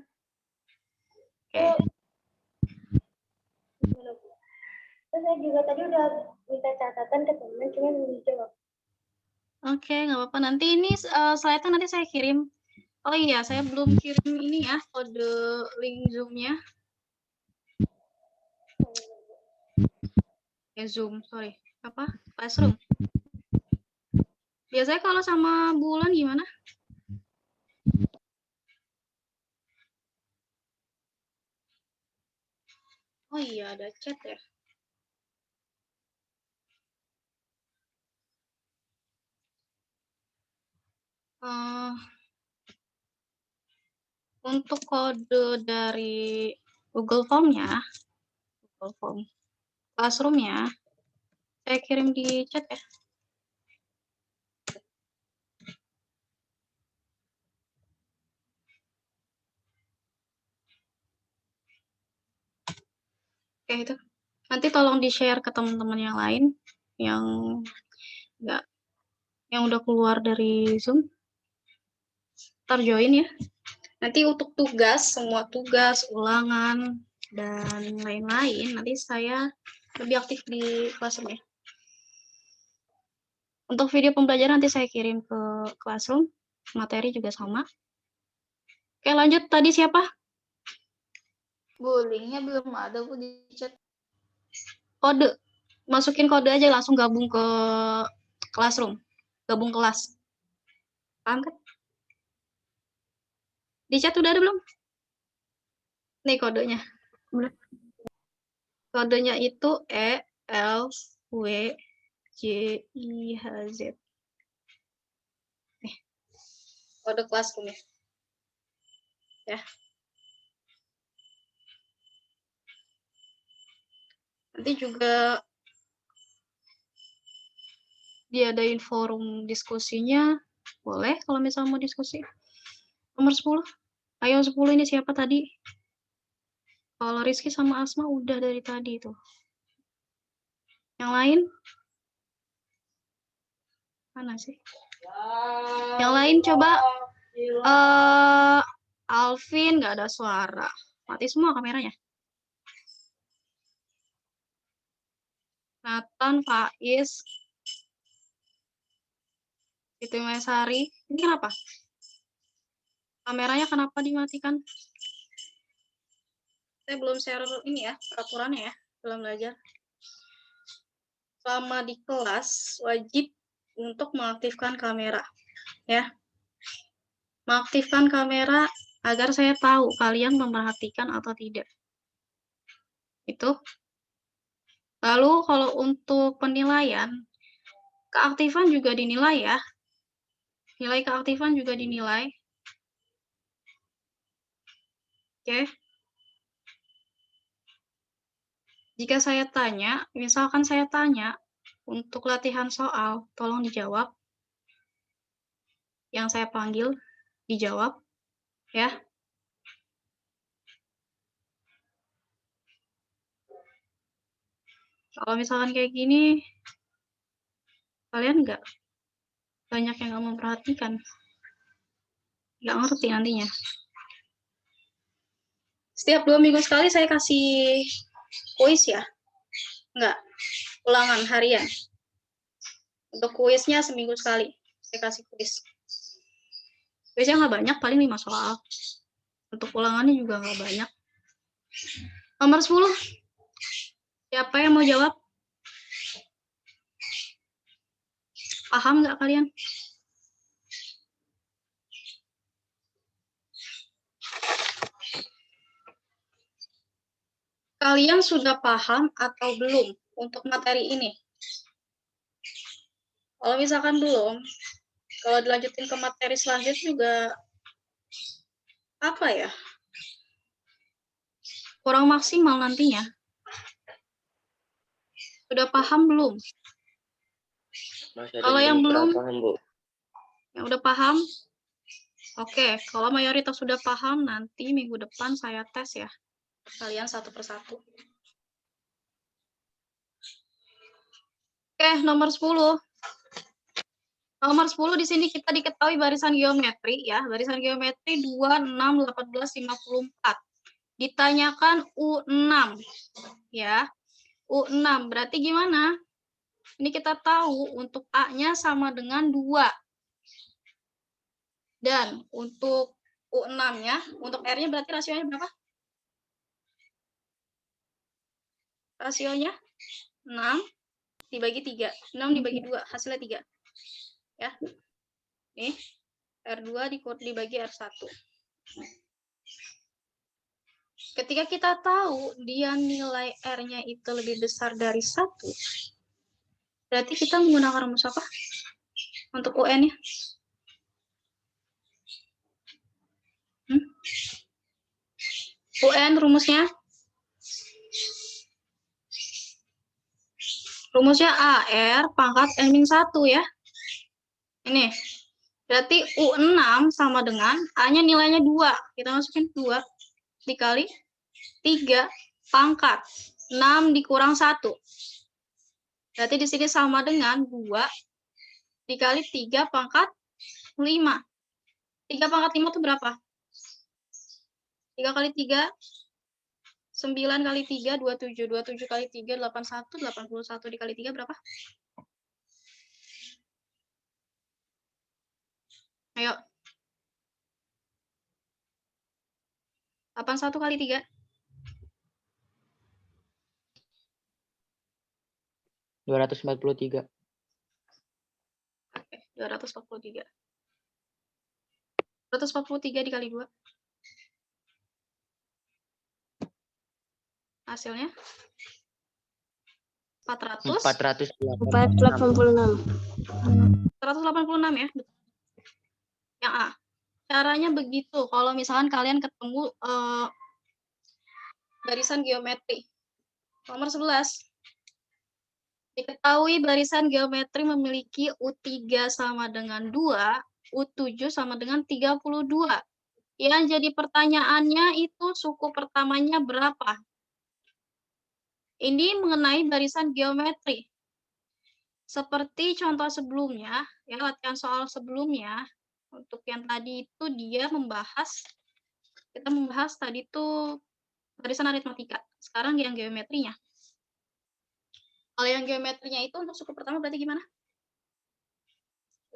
A: Oke.
C: Gimana Bu? Terus saya juga tadi udah minta catatan ke teman, cuma belum dijawab.
A: Oke, nggak apa-apa. Nanti ini slide-nya nanti saya kirim. Oh iya, saya belum kirim ini ya, kode link Zoom-nya. Zoom, sorry. Apa? Classroom. Biasanya kalau sama bulan gimana? Oh iya, ada chat ya. Untuk kode dari Google Form-nya, Google Form Classroom-nya, saya kirim di chat ya. Oke, itu. Nanti tolong di-share ke teman-teman yang lain yang enggak, yang udah keluar dari Zoom. Ntar join ya. Nanti untuk tugas, semua tugas, ulangan, dan lain-lain, nanti saya lebih aktif di Classroom ya. Untuk video pembelajaran nanti saya kirim ke Classroom, materi juga sama. Oke, lanjut. Tadi siapa?
F: Bu, linknya belum ada Bu di chat.
A: Kode. Masukin kode aja, langsung gabung ke Classroom. Gabung kelas. Paham kan? Di chat udah ada belum? Nih kodenya. Kodenya itu ELWJIHZ. Nih. Kode Classroom ya. Ya. Nanti juga diadain forum diskusinya. Boleh kalau misalnya mau diskusi. Nomor 10. Ayo 10 ini siapa tadi? Kalau Rizky sama Asma udah dari tadi tuh. Yang lain? Mana sih? Yang lain coba. Alvin nggak ada suara. Mati semua kameranya. Nathan, Faiz, Siti Maesari. Ini kenapa? Kameranya kenapa dimatikan? Saya belum share ini ya, peraturannya ya, belum belajar. Selama di kelas, wajib untuk mengaktifkan kamera. Ya. Mengaktifkan kamera agar saya tahu kalian memperhatikan atau tidak. Itu. Lalu kalau untuk penilaian, keaktifan juga dinilai ya. Nilai keaktifan juga dinilai. Oke. Jika saya tanya, misalkan saya tanya untuk latihan soal, tolong dijawab. Yang saya panggil, dijawab. Ya. Kalau misalkan kayak gini, kalian nggak banyak yang nggak memperhatikan. Nggak ngerti nantinya. Setiap 2 minggu sekali saya kasih kuis ya. Nggak, ulangan harian. Untuk kuisnya seminggu sekali saya kasih kuis. Kuisnya nggak banyak, paling 5 soal. Untuk ulangannya juga nggak banyak. Nomor 10. Siapa yang mau jawab? Paham nggak kalian? Kalian sudah paham atau belum untuk materi ini? Kalau misalkan belum, kalau dilanjutin ke materi selanjutnya juga apa ya? Kurang maksimal nantinya. Sudah paham belum? Kalau yang belum,
B: paham, Bu.
A: yang udah paham, oke. Kalau mayoritas sudah paham, nanti minggu depan saya tes ya. Kalian satu persatu. Oke, nomor 10. Nomor 10 di sini kita diketahui barisan geometri ya. Barisan geometri 2, 6, 18, 54. Ditanyakan U6 ya. U6 berarti gimana? Ini kita tahu untuk A-nya sama dengan 2. Dan untuk U6-nya, untuk R-nya berarti rasionya berapa? Rasionya 6 dibagi 3. 6 dibagi 2, hasilnya 3. Ya. Nih, R2 dibagi R1. Ketika kita tahu dia nilai R-nya itu lebih besar dari 1, berarti kita menggunakan rumus apa? Untuk UN-nya? UN rumusnya? Rumusnya AR pangkat N-1 ya. Ini. Berarti U6 sama dengan A-nya nilainya 2. Kita masukin 2 dikali 3 pangkat 6 dikurang 1. Berarti di sini sama dengan 2 dikali 3 pangkat 5. 3 pangkat 5 itu berapa? 3 kali 3, 9 kali 3, 27. 27 kali 3, 81. 81 dikali 3 berapa? Ayo. 81 kali 3.
G: 243.
A: Oke, 243. 243 dikali 2. Hasilnya 400.
G: 486.
A: 186 ya. Yang A. Caranya begitu. Kalau misalkan kalian ketemu barisan geometri. Nomor 11. Diketahui barisan geometri memiliki U3 sama dengan 2, U7 sama dengan 32. Yang jadi pertanyaannya itu suku pertamanya berapa? Ini mengenai barisan geometri. Seperti contoh sebelumnya, ya latihan soal sebelumnya, untuk yang tadi itu dia kita membahas tadi itu barisan aritmatika. Sekarang yang geometrinya. Kalau yang geometrinya itu untuk suku pertama berarti gimana?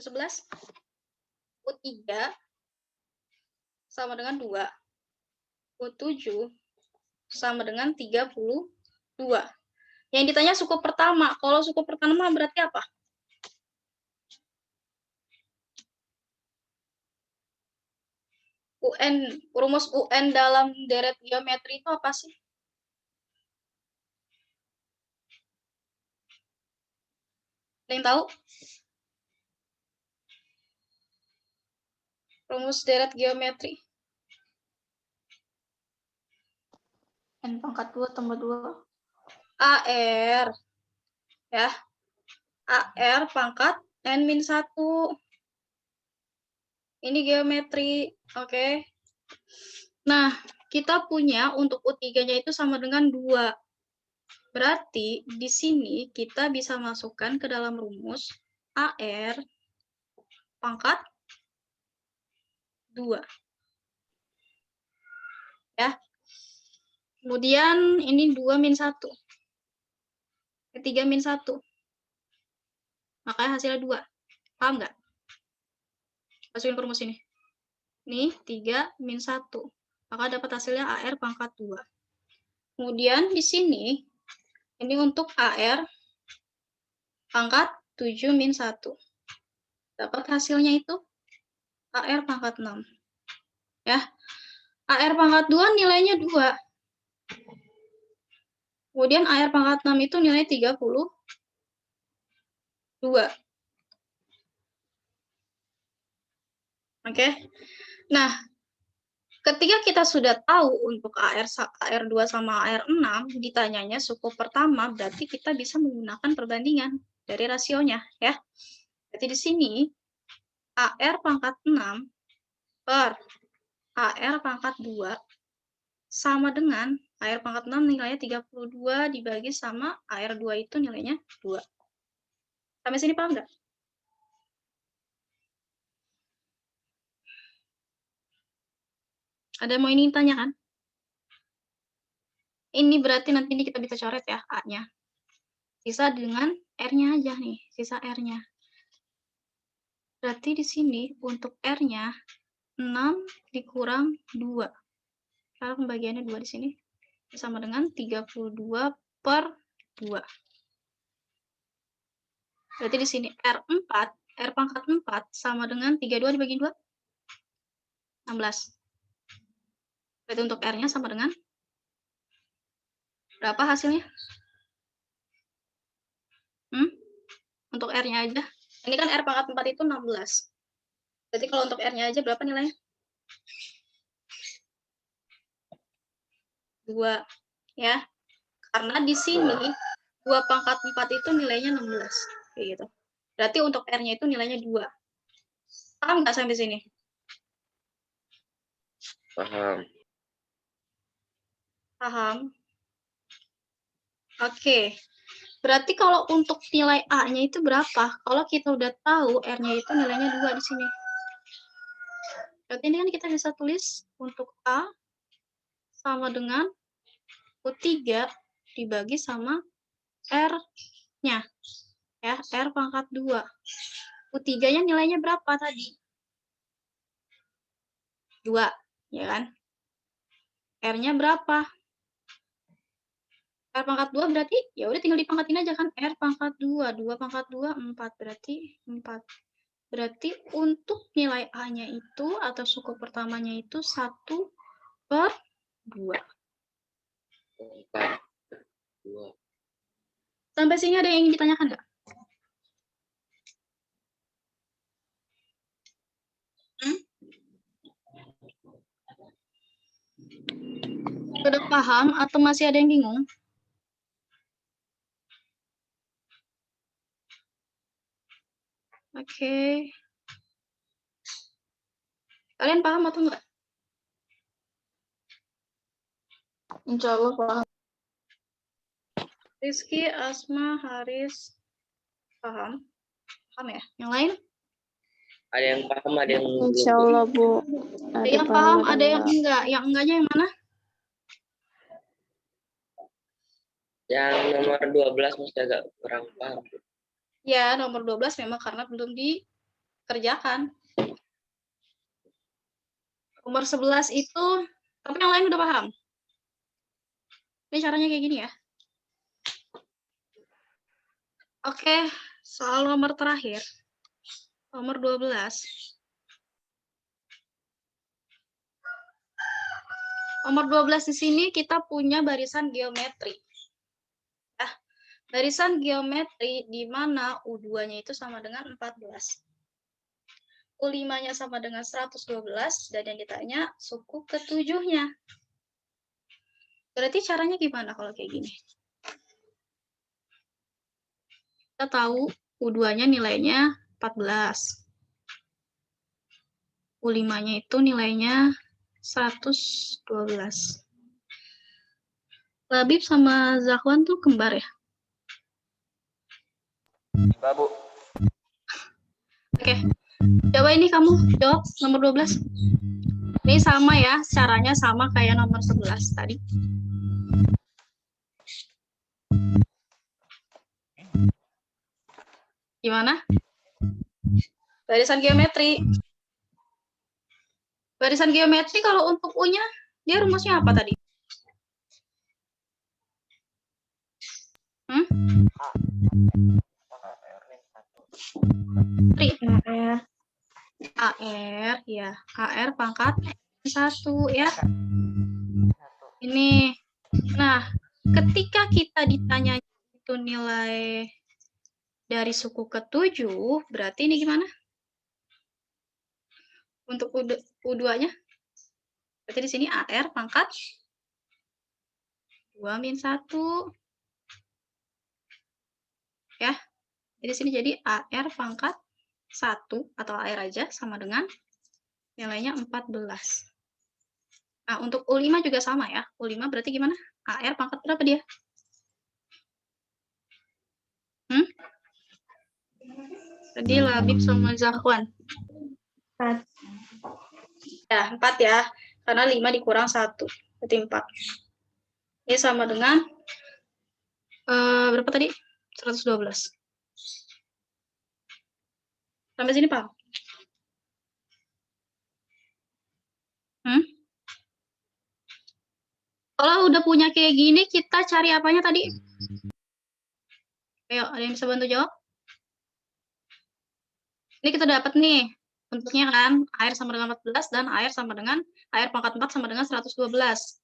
A: U11, U3 sama dengan 2, U7 sama dengan 32. Yang ditanya suku pertama. Kalau suku pertama berarti apa? Rumus UN dalam deret geometri itu apa sih? Ada yang tahu? Rumus deret geometri.
F: N pangkat 2 tambah 2.
A: AR. Ya. AR pangkat N-1. Ini geometri. Oke. Nah, kita punya untuk U3-nya itu sama dengan 2. Berarti di sini kita bisa masukkan ke dalam rumus AR pangkat 2. Ya. Kemudian ini 2 min 1. 3 min 1. Makanya hasilnya 2. Paham nggak? Masukin ke rumus ini. Ini 3 min 1. Maka dapat hasilnya AR pangkat 2. Kemudian di sini, ini untuk AR pangkat 7 min 1. Dapat hasilnya itu AR pangkat 6. Ya. AR pangkat 2 nilainya 2. Kemudian AR pangkat 6 itu nilai 32. Oke. Nah, ketika kita sudah tahu untuk AR2 sama AR6, ditanyanya suku pertama, berarti kita bisa menggunakan perbandingan dari rasionya, ya. Berarti di sini, AR pangkat 6 per AR pangkat 2 sama dengan AR pangkat 6 nilainya 32 dibagi sama AR2 itu nilainya 2. Sampai sini paham nggak? Ada yang mau ini tanyakan? Ini berarti nanti ini kita bisa coret ya, A-nya. Sisa dengan R-nya aja nih, sisa R-nya. Berarti di sini untuk R-nya 6 dikurang 2. Karena pembagiannya 2 di sini. Sama dengan 32 per 2. Berarti di sini R4, R pangkat 4 sama dengan 32 dibagi 2. 16. Berarti untuk R-nya sama dengan berapa hasilnya? Untuk R-nya aja. Ini kan R pangkat 4 itu 16. Berarti kalau untuk R-nya aja berapa nilainya? 2. Ya. Karena di sini 2 pangkat 4 itu nilainya 16. Kayak gitu. Berarti untuk R-nya itu nilainya 2. Paham nggak sampai sini?
G: Paham.
A: Paham. Oke. Berarti kalau untuk nilai A-nya itu berapa? Kalau kita udah tahu R-nya itu nilainya 2 di sini. Berarti ini kan kita bisa tulis untuk A sama dengan U3 dibagi sama R-nya. Ya, R pangkat 2. U3-nya nilainya berapa tadi? 2, ya kan? R-nya berapa? R pangkat 2 berarti ya udah tinggal dipangkatin aja kan. R pangkat 2, 2 pangkat 2, 4. Berarti 4. Berarti untuk nilai A-nya itu atau suku pertamanya itu 1/2.
G: 4, 2.
A: Sampai sini ada yang ingin ditanyakan nggak? Sudah paham atau masih ada yang bingung? Oke. Kalian paham atau enggak?
F: Insya Allah paham.
A: Rizky, Asma, Haris, paham? Paham ya? Yang lain?
G: Ada yang paham, ada yang belum.
F: Insya Allah, Bu.
A: Ada yang paham, ada yang enggak. Yang enggaknya yang mana?
G: Yang nomor 12 masih agak kurang paham.
A: Ya, nomor 12 memang karena belum dikerjakan. Nomor 11 itu, tapi yang lain udah paham. Ini caranya kayak gini ya. Oke, soal nomor terakhir. Nomor 12. Nomor 12 di sini kita punya barisan geometri. Barisan geometri di mana U2-nya itu sama dengan 14. U5-nya sama dengan 112, dan yang ditanya suku ke-7-nya. Berarti caranya gimana kalau kayak gini? Kita tahu U2-nya nilainya 14. U5-nya itu nilainya 112. Labib sama Zahwan tuh kembar ya?
E: Enggak, Bu.
A: Oke. Coba ini kamu jawab nomor 12. Ini sama ya, caranya sama kayak nomor 11 tadi. Gimana? Barisan geometri. Barisan geometri kalau untuk U-nya, dia rumusnya apa tadi? AR, ya. AR pangkat 1, ya. Ini. Nah, ketika kita ditanya itu nilai dari suku ke-7, berarti ini gimana? Untuk U2-nya? Berarti di sini AR pangkat 2-1. Ya. Jadi sini jadi AR pangkat 1 atau AR aja sama dengan nilainya 14. Nah, untuk U5 juga sama ya. U5 berarti gimana? AR pangkat berapa dia? Tadi Labib sama Zahwan.
C: 4.
A: Ya, 4 ya. Karena 5 dikurang 1. Berarti 4. Ini sama dengan berapa tadi? 112. Sampai sini paham? Kalau udah punya kayak gini, kita cari apanya tadi? Ayo, ada yang bisa bantu jawab? Ini kita dapat nih. Bentuknya kan, AR sama dengan 14 dan AR sama dengan AR pangkat 4 sama dengan 112.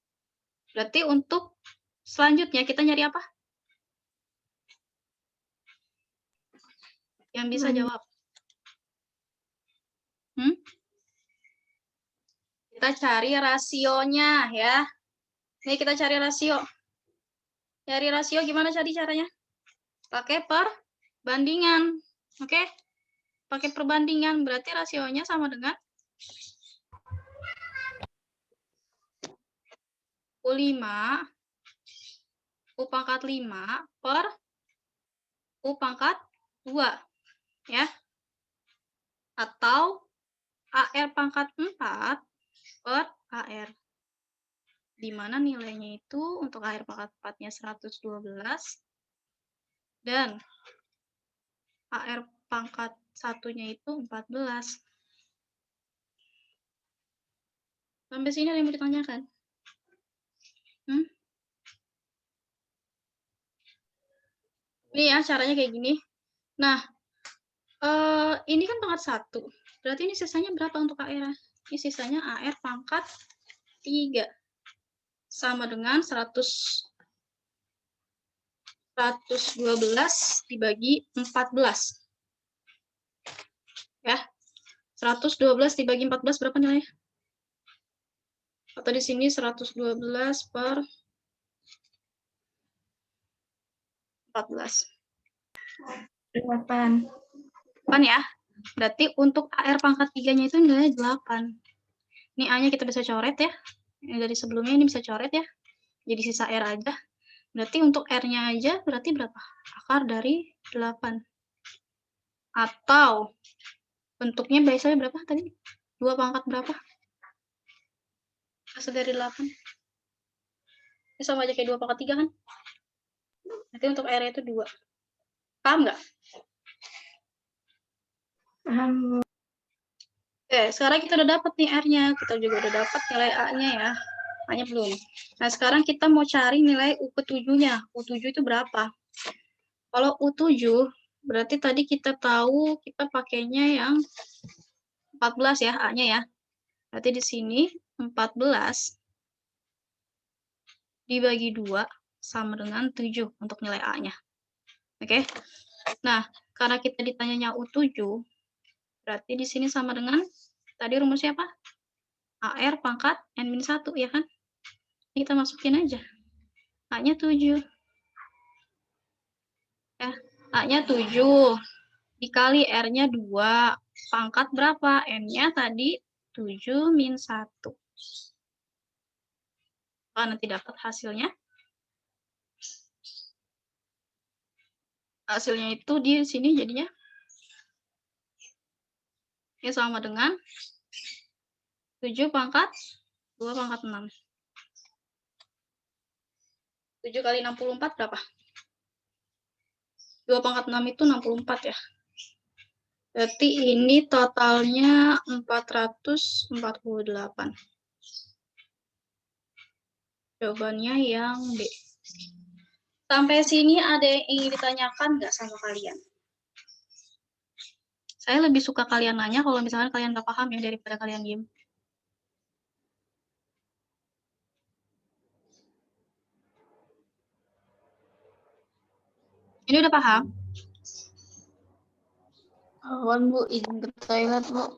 A: Berarti untuk selanjutnya kita nyari apa? Yang bisa jawab. Kita cari rasionya ya. Ini kita cari rasio. Cari rasio gimana caranya? Pakai perbandingan. Oke? Pakai perbandingan berarti rasionya sama dengan U5 U pangkat 5 per U pangkat 2 ya. Atau AR pangkat 4 per AR. di mana nilainya itu untuk AR pangkat 4-nya 112 dan AR pangkat 1-nya itu 14. Sampai sini ada yang mau ditanyakan? Ini ya caranya kayak gini. Nah, ini kan pangkat 1. Berarti ini sisanya berapa untuk AR? Ini sisanya AR pangkat 3. Sama dengan 112 dibagi 14. Ya. 112 dibagi 14 berapa nilainya? Atau di sini 112 per 14. 8 ya. Berarti untuk AR pangkat 3-nya itu nilainya 8. Ini A-nya kita bisa coret ya. Ini dari sebelumnya ini bisa coret ya. Jadi sisa R aja. Berarti untuk R-nya aja berarti berapa? Akar dari 8. Atau bentuknya biasanya berapa tadi? 2 pangkat berapa? Akar dari 8. Ini sama aja kayak 2 pangkat 3 kan? Berarti untuk R-nya itu 2. Paham nggak?
F: Paham.
A: Oke, sekarang kita udah dapat nih R-nya. Kita juga udah dapat nilai A-nya ya. A-nya belum. Nah, sekarang kita mau cari nilai U ke-7-nya. U7 itu berapa? Kalau U7, berarti tadi kita tahu kita pakainya yang 14 ya, A-nya ya. Berarti di sini 14 dibagi 2 sama dengan 7 untuk nilai A-nya. Oke. Nah, karena kita ditanyanya U7, berarti di sini sama dengan tadi rumusnya apa? AR pangkat N-1 ya kan? Kita masukin aja. A-nya 7. Ya, A-nya 7. Dikali R-nya 2. Pangkat berapa? N-nya tadi 7 min 1. Nanti dapat hasilnya. Hasilnya itu di sini jadinya. Ini sama dengan 7 pangkat 2 pangkat 6. 7 kali 64 berapa? 2 pangkat 6 itu 64 ya. Berarti ini totalnya 448. Jawabannya yang B. Sampai sini ada yang ingin ditanyakan nggak sama kalian? Saya lebih suka kalian nanya kalau misalnya kalian nggak paham ya daripada kalian diem. Ini udah paham?
F: Awan Bu, izin ke toilet Bu.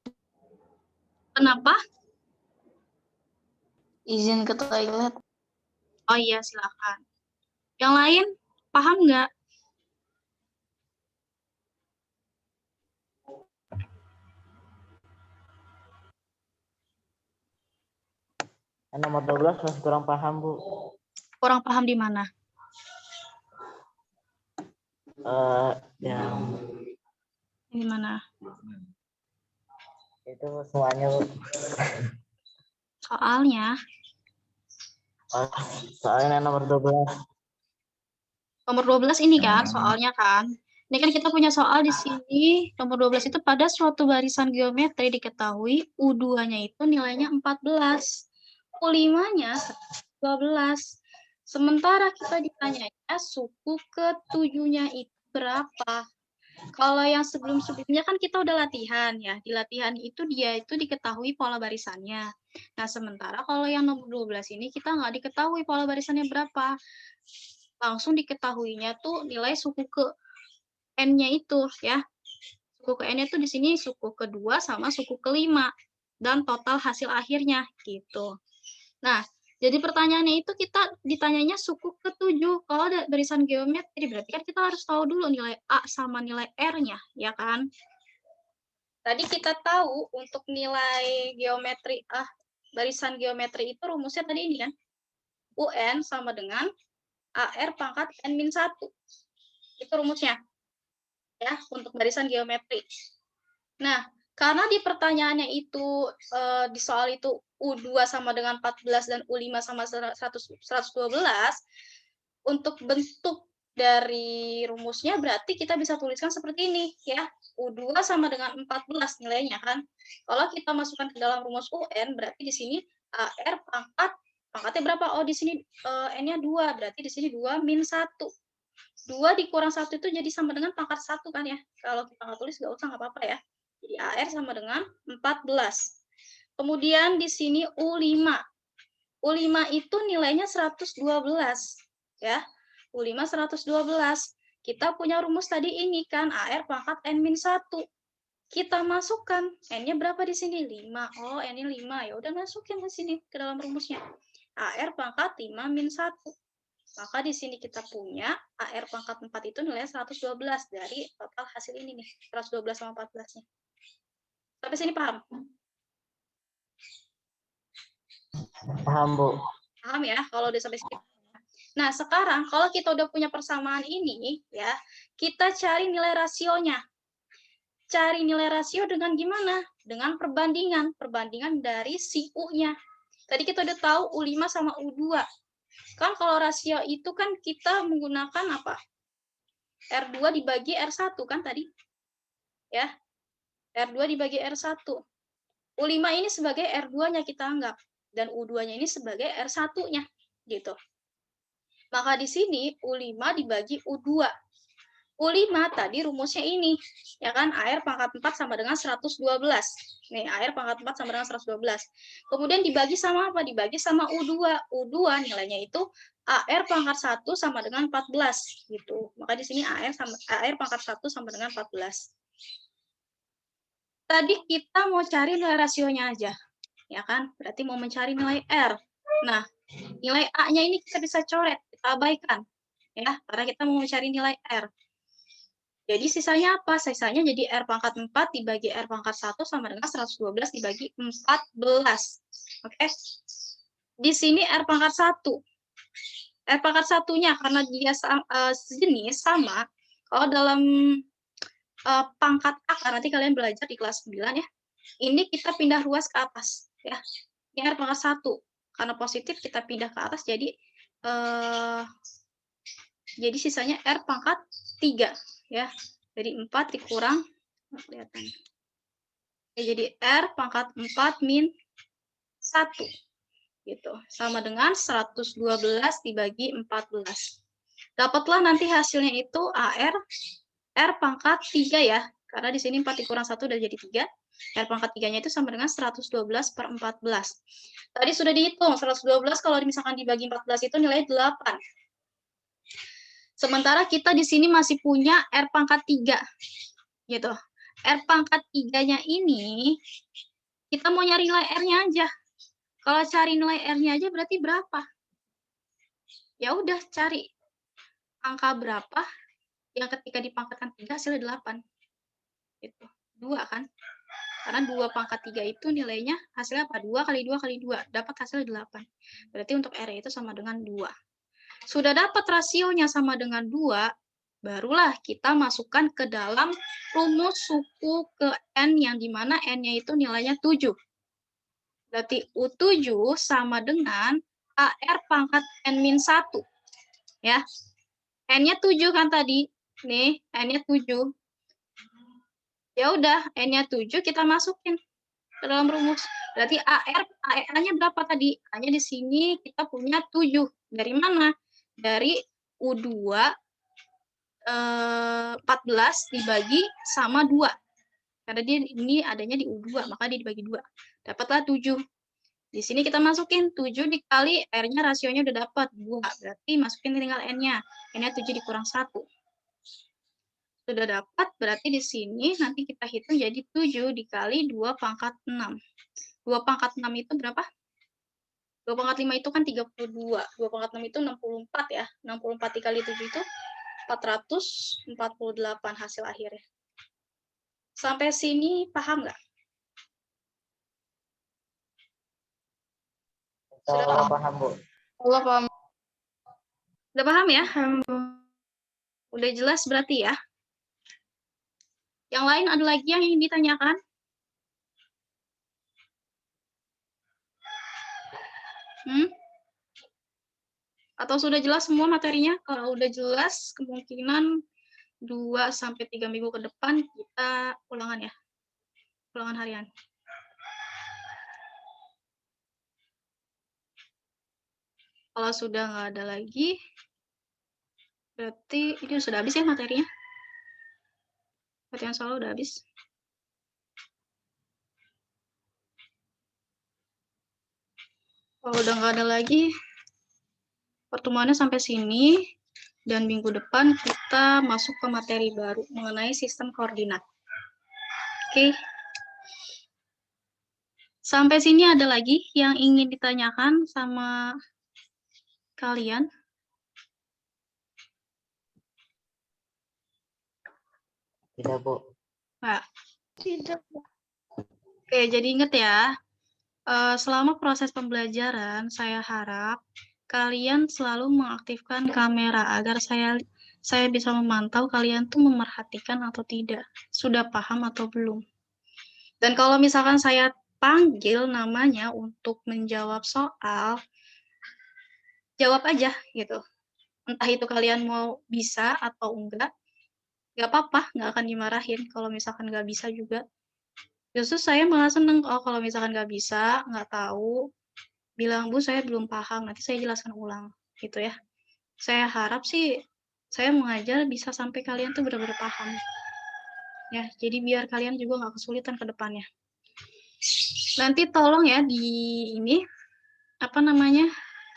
A: Kenapa?
F: Izin ke toilet.
A: Oh iya, silakan. Yang lain, paham nggak?
E: Nomor 12 masih kurang paham, Bu.
A: Kurang paham di mana?
E: Yang
A: Di mana?
E: itu semuanya, Bu.
A: Soalnya
E: Soalnya nomor 12.
A: nomor 12 ini kan soalnya kan. Ini kan kita punya soal di sini. Nomor 12 itu pada suatu barisan geometri diketahui U2-nya itu nilainya 14. U5-nya 12. Sementara kita ditanyanya suku ke-7-nya itu berapa? Kalau yang sebelum-sebelumnya kan kita udah latihan ya. Di latihan itu dia itu diketahui pola barisannya. Nah, sementara kalau yang nomor 12 ini kita nggak diketahui pola barisannya berapa. Langsung diketahuinya tuh nilai suku ke N-nya itu ya. Suku ke N-nya tuh di sini suku kedua sama suku kelima. Dan total hasil akhirnya gitu. Nah, jadi pertanyaannya itu kita ditanyanya suku ke-7. Kalau ada barisan geometri, berarti kan kita harus tahu dulu nilai A sama nilai R-nya, ya kan? Tadi kita tahu untuk nilai geometri, barisan geometri itu rumusnya tadi ini kan? UN sama dengan AR pangkat N-1. Itu rumusnya. Ya, untuk barisan geometri. Nah, karena di pertanyaannya itu, di soal itu U2 sama dengan 14 dan U5 sama 112, untuk bentuk dari rumusnya berarti kita bisa tuliskan seperti ini ya. U2 sama dengan 14 nilainya kan. Kalau kita masukkan ke dalam rumus UN berarti di sini AR pangkatnya berapa? Oh di sini N-nya 2, berarti di sini 2 min 1. 2 dikurang 1 itu jadi sama dengan pangkat 1 kan ya. Kalau kita nggak tulis nggak usah, nggak apa-apa ya. Jadi AR sama dengan 14. Kemudian di sini U5. U5 itu nilainya 112 ya. U5 112. Kita punya rumus tadi ini kan AR pangkat N-1. Kita masukkan N-nya berapa di sini? 5. Oh, N-nya 5. Ya udah masukin ke sini ke dalam rumusnya. AR pangkat 5 min 1. Maka di sini kita punya AR pangkat 4 itu nilainya 112 dari total hasil ini nih, 112 sama 14-nya. Sampai sini paham?
B: Paham, Bu.
A: Paham ya kalau udah sampai sini. Nah, sekarang kalau kita udah punya persamaan ini ya, kita cari nilai rasionya. Cari nilai rasio dengan gimana? Dengan perbandingan dari si U-nya. Tadi kita udah tahu U5 sama U2. Kan kalau rasio itu kan kita menggunakan apa? R2 dibagi R1 kan tadi? Ya. R2 dibagi R1. U5 ini sebagai R2-nya kita anggap. Dan U2-nya ini sebagai R1-nya. Gitu. Maka di sini U5 dibagi U2. U5 tadi rumusnya ini. Ya kan? AR pangkat 4 sama dengan 112. Nih, AR pangkat 4 sama dengan 112. Kemudian dibagi sama apa? Dibagi sama U2. U2 nilainya itu AR pangkat 1 sama dengan 14. Gitu. Maka di sini AR pangkat 1 sama dengan 14. Tadi kita mau cari nilai rasionya aja. Ya kan? Berarti mau mencari nilai R. Nah, nilai A-nya ini kita bisa coret, kita abaikan. Ya, karena kita mau mencari nilai R. Jadi sisanya apa? Sisanya jadi R pangkat 4 dibagi R pangkat 1 sama dengan 112 dibagi 14. Oke. Di sini R pangkat 1. R pangkat 1-nya karena dia sejenis sama, kalau dalam pangkat akar, nanti kalian belajar di kelas 9 ya. Ini kita pindah ruas ke atas. Ya. Ini R pangkat 1. Karena positif kita pindah ke atas, jadi sisanya R pangkat 3. Ya, jadi 4 dikurang kelihatan. Ya, jadi R pangkat 4 min 1 gitu, sama dengan 112 dibagi 14. Dapatlah nanti hasilnya itu AR R pangkat 3 ya, karena di sini 4 dikurang 1 udah jadi 3. R pangkat 3-nya itu sama dengan 112 per 14. Tadi sudah dihitung, 112 kalau misalkan dibagi 14 itu nilainya 8. Sementara kita di sini masih punya R pangkat 3. Gitu. R pangkat 3-nya ini, kita mau nyari nilai R-nya aja. Kalau cari nilai R-nya aja berarti berapa? Ya udah, cari angka berapa yang ketika dipangkatkan 3 hasilnya 8. Gitu. 2 kan? Karena 2 pangkat 3 itu nilainya hasilnya apa? 2 kali 2 kali 2. Dapat hasilnya 8. Berarti untuk R itu sama dengan 2. Sudah dapat rasionya sama dengan 2, barulah kita masukkan ke dalam rumus suku ke N yang dimana N-nya itu nilainya 7. Berarti U7 sama dengan AR pangkat N-1. Ya. N-nya 7 kan tadi. Nih, N-nya 7. Ya udah, N-nya 7 kita masukin ke dalam rumus. Berarti A-nya berapa tadi? A-nya di sini kita punya 7. Dari mana? Dari U2 14 dibagi sama 2. Karena dia ini adanya di U2, maka dia dibagi 2. Dapatlah 7. Di sini kita masukin 7 dikali R-nya rasionya udah dapat 2. Berarti masukin tinggal N-nya. N-nya 7 dikurang 1. Sudah dapat, berarti di sini nanti kita hitung jadi 7 dikali 2 pangkat 6. 2 pangkat 6 itu berapa? 2 pangkat 5 itu kan 32. 2 pangkat 6 itu 64 ya. 64 dikali 7 itu 448 hasil akhirnya. Sampai sini paham nggak?
B: Sudah paham, Bu.
F: Allah paham.
A: Udah paham ya? Udah jelas berarti ya? Yang lain ada lagi yang ingin ditanyakan? Atau sudah jelas semua materinya? Kalau udah jelas, kemungkinan 2-3 minggu ke depan kita ulangan ya. Ulangan harian. Kalau sudah nggak ada lagi, berarti ini sudah habis ya materinya. Latihan solo udah habis. Kalau udah nggak ada lagi, pertemuannya sampai sini, dan minggu depan kita masuk ke materi baru mengenai sistem koordinat. Oke. Sampai sini ada lagi yang ingin ditanyakan sama kalian?
B: Tidak, Bu.
A: Nggak.
C: Tidak.
A: Oke, jadi ingat ya, selama proses pembelajaran, saya harap kalian selalu mengaktifkan kamera agar saya bisa memantau kalian tuh memerhatikan atau tidak, sudah paham atau belum. Dan kalau misalkan saya panggil namanya untuk menjawab soal, jawab aja gitu. Entah itu kalian mau bisa atau enggak, nggak apa-apa, nggak akan dimarahin kalau misalkan nggak bisa juga. Justru saya malah seneng, kalau misalkan nggak bisa, nggak tahu, bilang, Bu, saya belum paham, nanti saya jelaskan ulang, gitu ya. Saya harap sih, saya mengajar bisa sampai kalian tuh benar-benar paham. Ya, jadi biar kalian juga nggak kesulitan ke depannya. Nanti tolong ya di ini,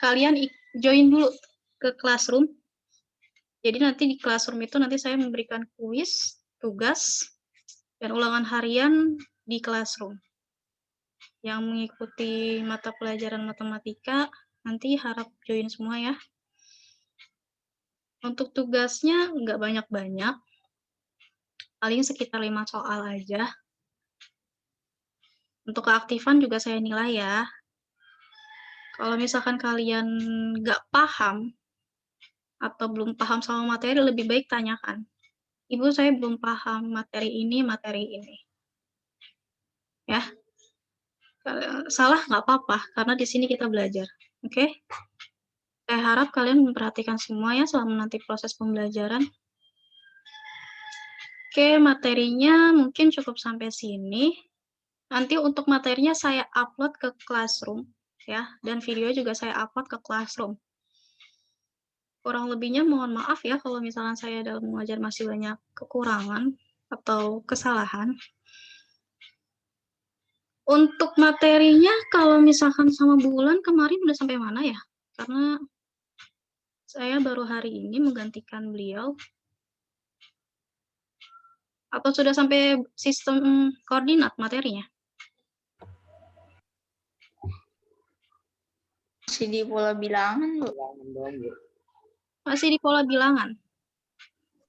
A: kalian join dulu ke Classroom. Jadi nanti di Classroom itu nanti saya memberikan kuis, tugas, dan ulangan harian di Classroom. Yang mengikuti mata pelajaran matematika, nanti harap join semua ya. Untuk tugasnya nggak banyak-banyak, paling sekitar 5 soal aja. Untuk keaktifan juga saya nilai ya. Kalau misalkan kalian nggak paham, atau belum paham sama materi, lebih baik tanyakan. Ibu, saya belum paham materi ini. Ya. Salah nggak apa-apa, karena di sini kita belajar. Oke? Saya harap kalian memperhatikan semua ya selama nanti proses pembelajaran. Oke, materinya mungkin cukup sampai sini. Nanti untuk materinya saya upload ke Classroom ya, dan video juga saya upload ke Classroom. Kurang lebihnya mohon maaf ya kalau misalkan saya dalam mengajar masih banyak kekurangan atau kesalahan. Untuk materinya kalau misalkan sama bulan kemarin udah sampai mana ya? Karena saya baru hari ini menggantikan beliau. Atau sudah sampai sistem koordinat materinya?
F: Masih di pola bilangan, Bu.
D: Ulangan doang, Bu.
A: Masih di pola bilangan?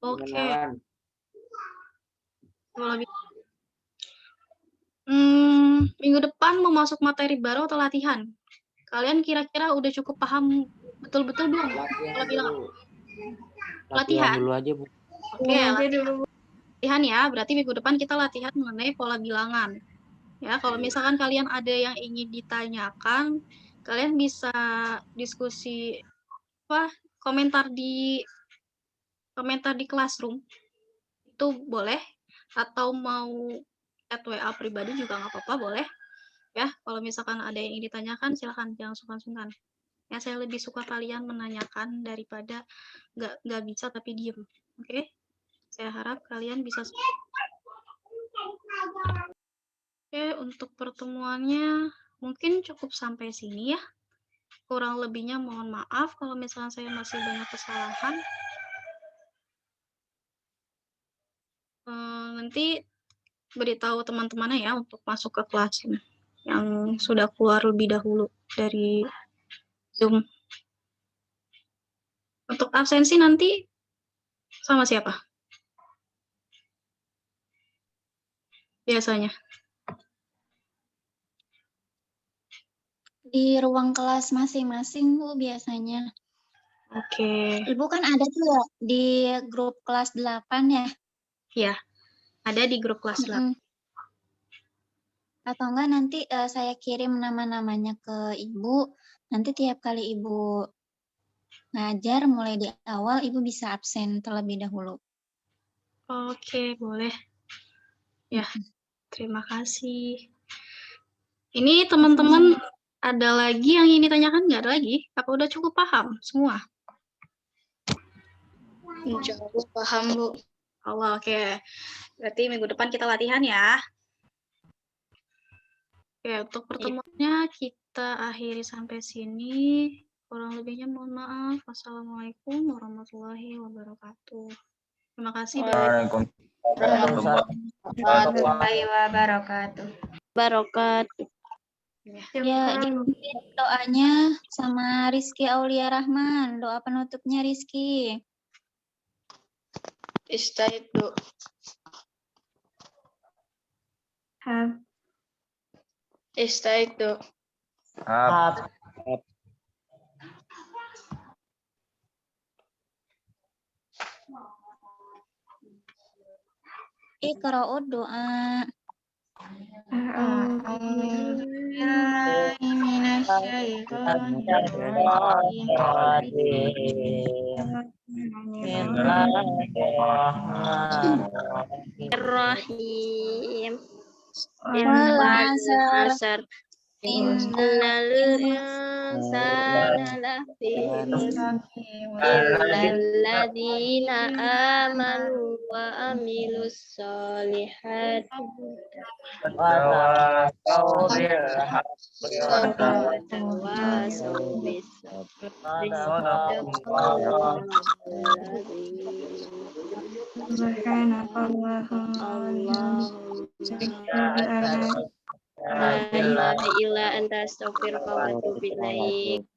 A: Oke.
D: Pengenalan.
A: Pola bilangan. Minggu depan mau masuk materi baru atau latihan? Kalian kira-kira udah cukup paham betul-betul belum? Pola bilangan.
D: Dulu.
A: Latihan
D: dulu aja, Bu.
A: Oke, latihan ya. Berarti minggu depan kita latihan mengenai pola bilangan. Ya, kalau misalkan kalian ada yang ingin ditanyakan, kalian bisa diskusi komentar di Classroom. Itu boleh, atau mau chat WA pribadi juga nggak apa-apa, boleh. Ya, kalau misalkan ada yang ingin ditanyakan, silahkan, jangan sungkan-sungkan. Ya, saya lebih suka kalian menanyakan daripada nggak bisa tapi diem. Oke? Saya harap kalian bisa. Oke, untuk pertemuannya mungkin cukup sampai sini ya. Kurang lebihnya mohon maaf kalau misalnya saya masih banyak kesalahan. Nanti beritahu teman-temannya ya untuk masuk ke kelas yang sudah keluar lebih dahulu dari Zoom. Untuk absensi nanti sama siapa? Biasanya.
F: Di ruang kelas masing-masing, Bu, biasanya.
A: Oke.
F: Ibu kan ada tuh ya di grup kelas 8 ya?
A: Ya, ada di grup kelas 8.
F: Atau enggak nanti saya kirim nama-namanya ke Ibu, Nanti tiap kali Ibu ngajar mulai di awal Ibu bisa absen terlebih dahulu.
A: Oke, boleh. Ya, terima kasih. Ini teman-teman ada lagi yang ingin ditanyakan? Nggak ada lagi? Apa udah cukup paham semua?
F: Insya Allah paham, Bu.
A: Allah, oke. Berarti minggu depan kita latihan ya. Oke, untuk pertemuannya kita akhiri sampai sini. Kurang lebihnya mohon maaf. Wassalamualaikum warahmatullahi wabarakatuh. Terima kasih.
F: Warahmatullahi wabarakatuh.
A: Barokat.
F: Ya, doanya sama Rizky Aulia Rahman. Doa penutupnya Rizky.
A: Istaitu. Istaitu.
F: Iqra'u doa.
A: Bismillahirrahmanirrahim.
F: Wal asr.
A: Innal insana lafi khusr illal ladzina amanu wa amilus solihati wa tawassaw bis La ilaha illa anta astaghfiruka wa atubu ilaik.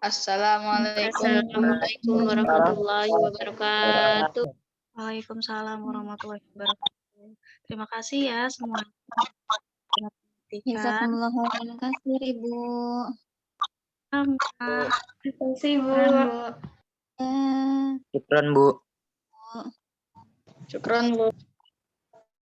A: Assalamualaikum warahmatullahi wabarakatuh. Waalaikumsalam warahmatullahi wabarakatuh. Terima kasih ya semua.
F: Jazakumullahu khairan katsir, Ibu.
A: Terima kasih, Bu.
F: Ya.
B: Syukron, Bu.
A: Syukron, Bu.